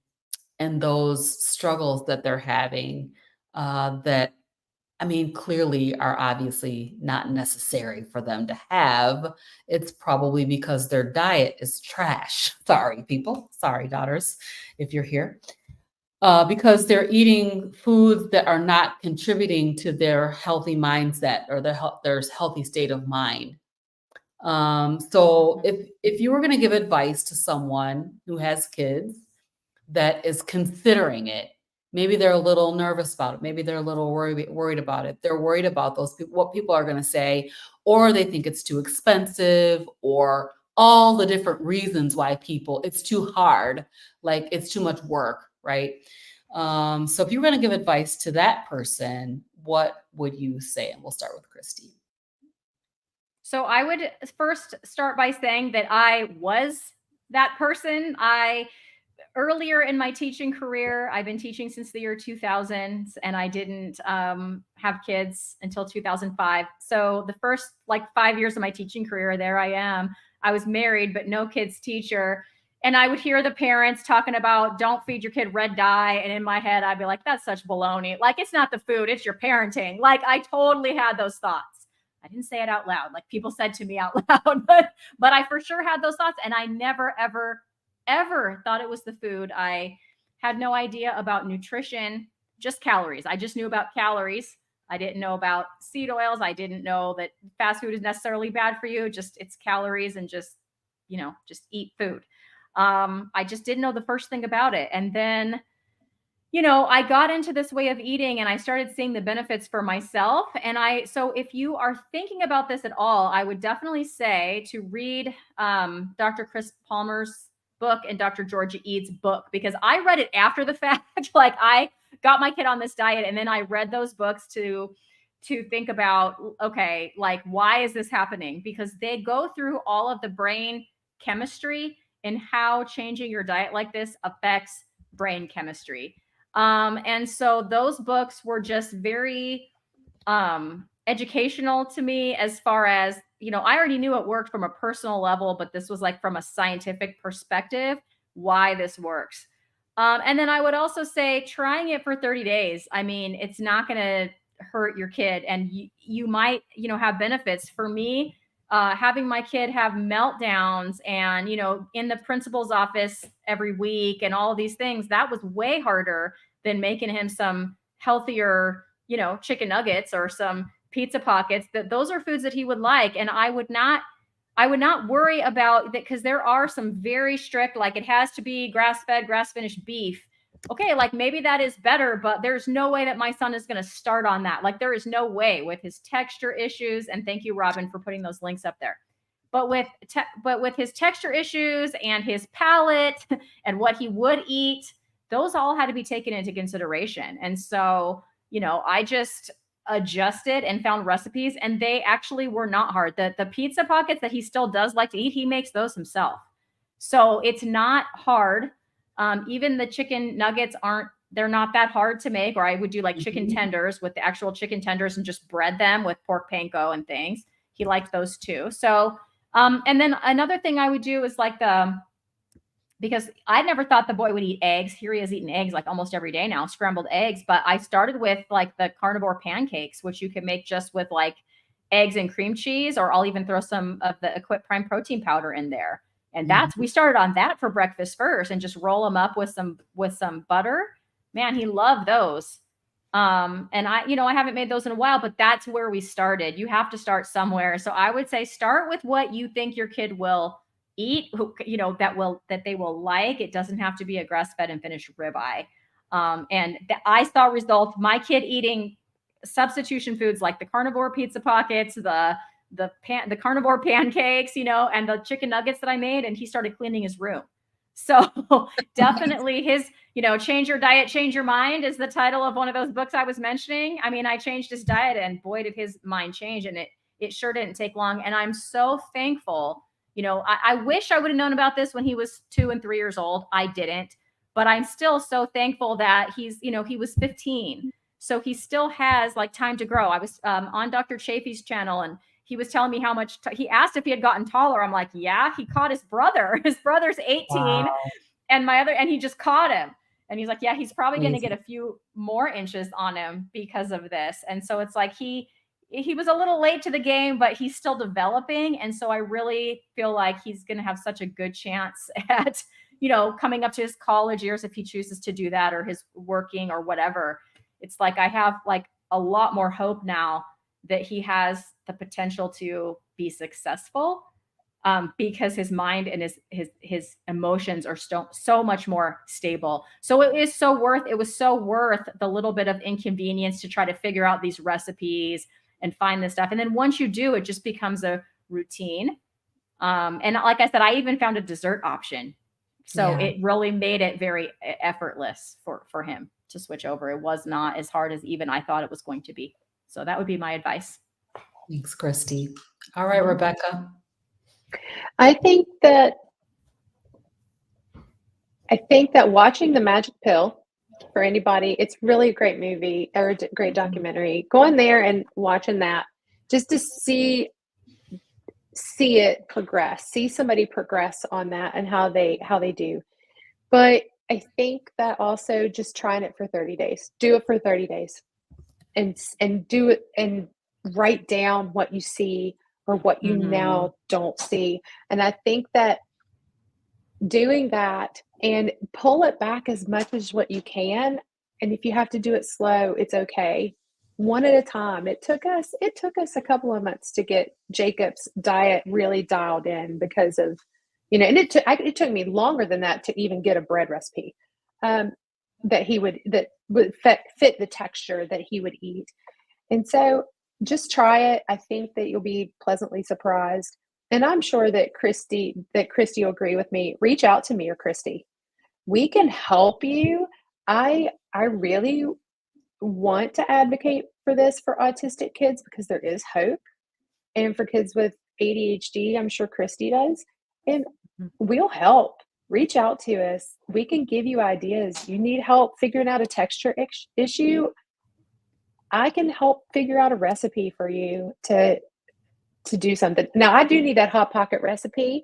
Speaker 1: those struggles that they're having, that, I mean, clearly are obviously not necessary for them to have. It's probably because their diet is trash. Sorry, people. Sorry, daughters, if you're here. Because they're eating foods that are not contributing to their healthy mindset or their healthy state of mind. So if you were going to give advice to someone who has kids that is considering it, maybe they're a little nervous about it. Maybe they're a little worried about it. They're worried about what people are going to say, or they think it's too expensive, or all the different reasons why it's too hard, like it's too much work, right? So if you're going to give advice to that person, what would you say? And we'll start with Christy.
Speaker 2: So I would first start by saying that I was that person. earlier in my teaching career, I've been teaching since the year 2000, and I didn't have kids until 2005. So the first like 5 years of my teaching career, there I am. I was married, but no kids teacher. And I would hear the parents talking about don't feed your kid red dye. And in my head, I'd be like, that's such baloney. Like, it's not the food, it's your parenting. Like, I totally had those thoughts. I didn't say it out loud. Like, people said to me out loud, but I for sure had those thoughts. And I never, ever thought it was the food. I had no idea about nutrition, just calories. I just knew about calories. I didn't know about seed oils. I didn't know that fast food is necessarily bad for you. Just it's calories and just, just eat food. I just didn't know the first thing about it. And then, I got into this way of eating and I started seeing the benefits for myself. So if you are thinking about this at all, I would definitely say to read Dr. Chris Palmer's book and Dr. Georgia Ead's book, because I read it after the fact. Like, I got my kid on this diet and then I read those books to think about, okay, like, why is this happening? Because they go through all of the brain chemistry and how changing your diet like this affects brain chemistry. And so those books were just very educational to me, as far as, I already knew it worked from a personal level, but this was like from a scientific perspective, why this works. And then I would also say trying it for 30 days. I mean, it's not going to hurt your kid, and you might, have benefits. For me, having my kid have meltdowns and, in the principal's office every week and all of these things, that was way harder than making him some healthier, chicken nuggets or some pizza pockets. Those are foods that he would like. And I would not worry about that, because there are some very strict, like, it has to be grass-fed, grass-finished beef. Okay, like, maybe that is better, but there's no way that my son is going to start on that. Like, there is no way, with his texture issues. And thank you, Robin, for putting those links up there. But with his texture issues and his palate and what he would eat, those all had to be taken into consideration. And so, I just adjusted and found recipes, and they actually were not hard. The pizza pockets that he still does like to eat, he makes those himself. So it's not hard. Even the chicken nuggets they're not that hard to make. Or I would do like chicken tenders with the actual chicken tenders and just bread them with pork panko and things. He liked those too. So, and then another thing I would do is like because I never thought the boy would eat eggs. Here he is eating eggs like almost every day now, scrambled eggs. But I started with like the carnivore pancakes, which you can make just with like eggs and cream cheese, or I'll even throw some of the Equip Prime protein powder in there. And we started on that for breakfast first, and just roll them up with some butter. Man, he loved those. And I haven't made those in a while, but that's where we started. You have to start somewhere. So I would say start with what you think your kid will eat, that they will like. It doesn't have to be a grass-fed and finished ribeye. And I saw results. My kid eating substitution foods like the carnivore pizza pockets, the carnivore pancakes, and the chicken nuggets that I made, and he started cleaning his room. So definitely his, Change Your Diet, Change Your Mind is the title of one of those books I was mentioning. I mean, I changed his diet, and boy, did his mind change, and it sure didn't take long. And I'm so thankful. I wish I would have known about this when he was 2 and 3 years old. I didn't, but I'm still so thankful that he was 15. So he still has like time to grow. I was on Dr. Chafee's channel, and he was telling me how much he asked if he had gotten taller. I'm like, yeah, he caught his brother. His brother's 18. Wow. And he just caught him. And he's like, yeah, he's probably going to get a few more inches on him because of this. And so it's like, he was a little late to the game, but he's still developing. And so I really feel like he's going to have such a good chance at, coming up to his college years, if he chooses to do that, or his working or whatever. It's like, I have like a lot more hope now that he has the potential to be successful, because his mind and his emotions are so much more stable. So it was so worth the little bit of inconvenience to try to figure out these recipes and find this stuff. And then once you do, it just becomes a routine. And like I said, I even found a dessert option. So It really made it very effortless for him to switch over. It was not as hard as even I thought it was going to be. So that would be my advice.
Speaker 1: Thanks, Christy. All right, Rebecca.
Speaker 3: I think that I think that watching The Magic Pill, for anybody, it's really a great movie or a great documentary. Going there and watching that just to see it progress, see somebody progress on that and how they do. But I think that also just trying it for 30 days. Do it for 30 days and do it and write down what you see or what you
Speaker 1: Mhm.
Speaker 3: now don't see. And I think that doing that and pull it back as much as what you can. And if you have to do it slow, it's okay. One at a time. It took us a couple of months to get Jacob's diet really dialed in because of, and it took me longer than that to even get a bread recipe um, that would fit the texture that he would eat. And so just try it. I think that you'll be pleasantly surprised. And I'm sure that Christy will agree with me. Reach out to me or Christy. We can help you. I really want to advocate for this for autistic kids because there is hope. And for kids with ADHD, I'm sure Christy does. And we'll help. Reach out to us. We can give you ideas. You need help figuring out a texture issue. I can help figure out a recipe for you to do something. Now, I do need that hot pocket recipe,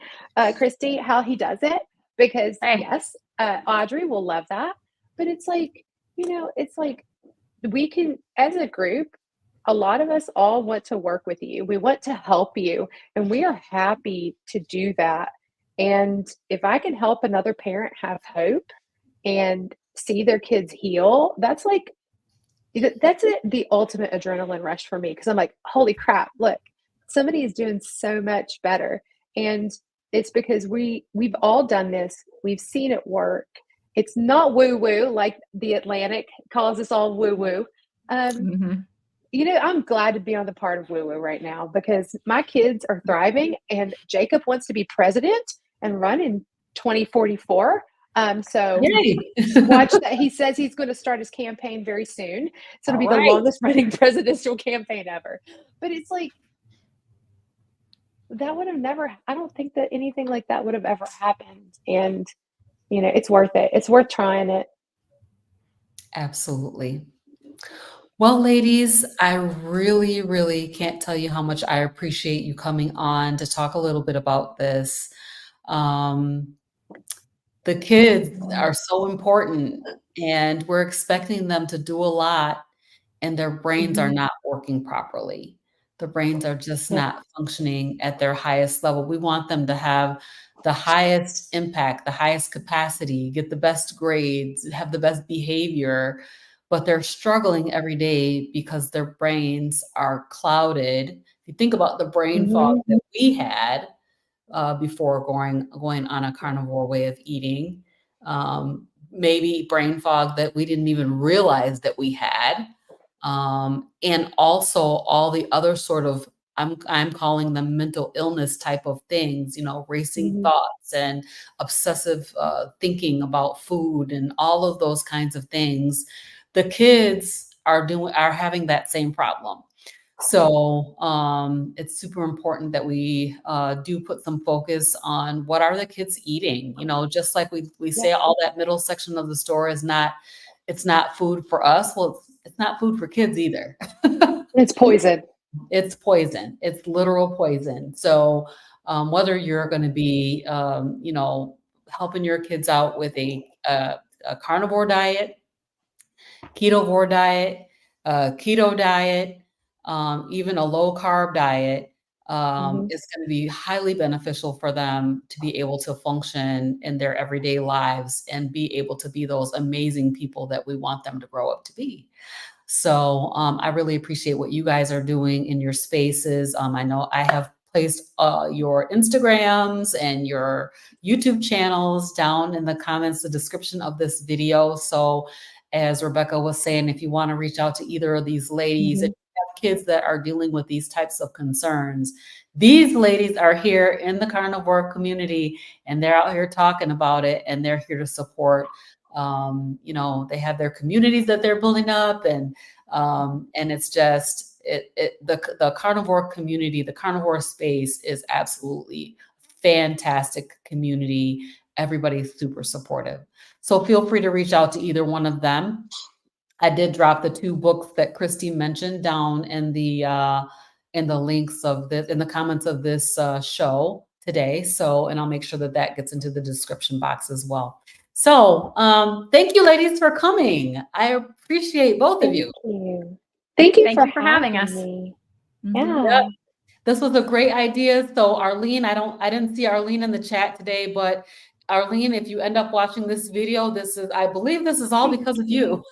Speaker 3: Christy, how he does it, because
Speaker 2: Hey,
Speaker 3: yes, Audrey will love that. But it's like we can, as a group, a lot of us all want to work with you. We want to help you, and we are happy to do that. And if I can help another parent have hope and see their kids heal, the ultimate adrenaline rush for me because I'm like, holy crap, look, somebody is doing so much better. And it's because we've all done this. We've seen it work. It's not woo woo like the Atlantic calls us all woo woo. Um,
Speaker 2: mhm.
Speaker 3: I'm glad to be on the part of woo woo right now because my kids are thriving and Jacob wants to be president and run in 2044. So
Speaker 1: Yay.
Speaker 3: watch that. He says he's going to start his campaign very soon. So it'll
Speaker 1: All
Speaker 3: be the
Speaker 1: right.
Speaker 3: longest running presidential campaign ever. But it's like, that would have never, I don't think that anything like that would have ever happened. And, it's worth it. It's worth trying it.
Speaker 1: Absolutely. Well, ladies, I really, really can't tell you how much I appreciate you coming on to talk a little bit about this. Um, the kids are so important, and we're expecting them to do a lot, and their brains are
Speaker 3: Mhm.
Speaker 1: not working properly. The brains are just
Speaker 3: Yeah.
Speaker 1: not functioning at their highest level. We want them to have the highest impact, the highest capacity, get the best grades, have the best behavior, but they're struggling every day because their brains are clouded. If you think about the brain fog
Speaker 3: Mhm.
Speaker 1: that we had, before going on a carnivore way of eating. Maybe brain fog that we didn't even realize that we had, and also all the other sort of I'm calling them mental illness type of things, racing
Speaker 3: Mhm.
Speaker 1: thoughts and obsessive thinking about food and all of those kinds of things. The kids are having that same problem. So it's super important that we do put some focus on what are the kids eating. Just like we
Speaker 3: Yeah.
Speaker 1: say, all that middle section of the store is not, it's not food for us. Well, it's not food for kids either.
Speaker 3: It's poison.
Speaker 1: It's poison. It's literal poison. So whether you're going to be, helping your kids out with a carnivore diet, ketovore diet, keto diet, even a low carb diet,
Speaker 3: Mhm.
Speaker 1: is going to be highly beneficial for them to be able to function in their everyday lives and be able to be those amazing people that we want them to grow up to be. So I really appreciate what you guys are doing in your spaces. I know I have placed your Instagrams and your YouTube channels down in the comments, the description of this video. So as Rebecca was saying, if you want to reach out to either of these ladies, if
Speaker 3: Mhm.
Speaker 1: you have kids that are dealing with these types of concerns, these ladies are here in the carnivore community and they're out here talking about it and they're here to support. They have their communities that they're building up, and it's just the carnivore community, the carnivore space is absolutely fantastic community. everybody's super supportive. So feel free to reach out to either one of them. I did drop the 2 books that Christy mentioned down in the links of this, in the comments of this show today. So, and I'll make sure that that gets into the description box as well. So, thank you, ladies, for coming. I appreciate both of you.
Speaker 3: Thank you. Thank you
Speaker 2: Thank
Speaker 3: for
Speaker 2: you for having us.
Speaker 3: me.
Speaker 2: Mhm.
Speaker 3: Yeah.
Speaker 1: Yep. This was a great idea. So Arlene, I didn't see Arlene in the chat today, but Arlene, if you end up watching this video, I believe this is all because of you.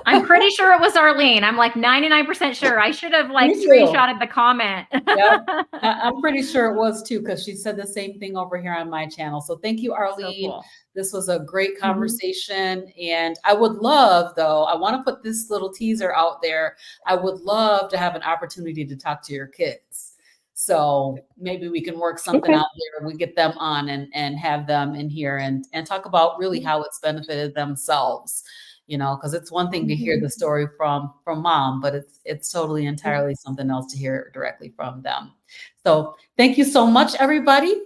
Speaker 2: I'm pretty sure it was Arlene. I'm like 99% sure. I should have like
Speaker 1: Me too.
Speaker 2: screenshotted the comment.
Speaker 1: Yep. I'm pretty sure it was too, because she said the same thing over here on my channel. So thank you, Arlene.
Speaker 2: So cool.
Speaker 1: This was a great conversation. And I would love, though, I want to put this little teaser out there. I would love to have an opportunity to talk to your kids. So maybe we can work something out there. We get them on and have them in here and talk about really how it's benefited themselves. You know, because it's one thing to hear the story from mom, but it's totally entirely something else to hear directly from them. So thank you so much, everybody.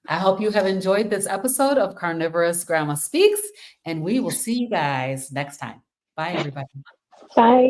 Speaker 1: I hope you have enjoyed this episode of Carnivorous Grandma Speaks, and we will see you guys next time. Bye, everybody.
Speaker 3: Bye.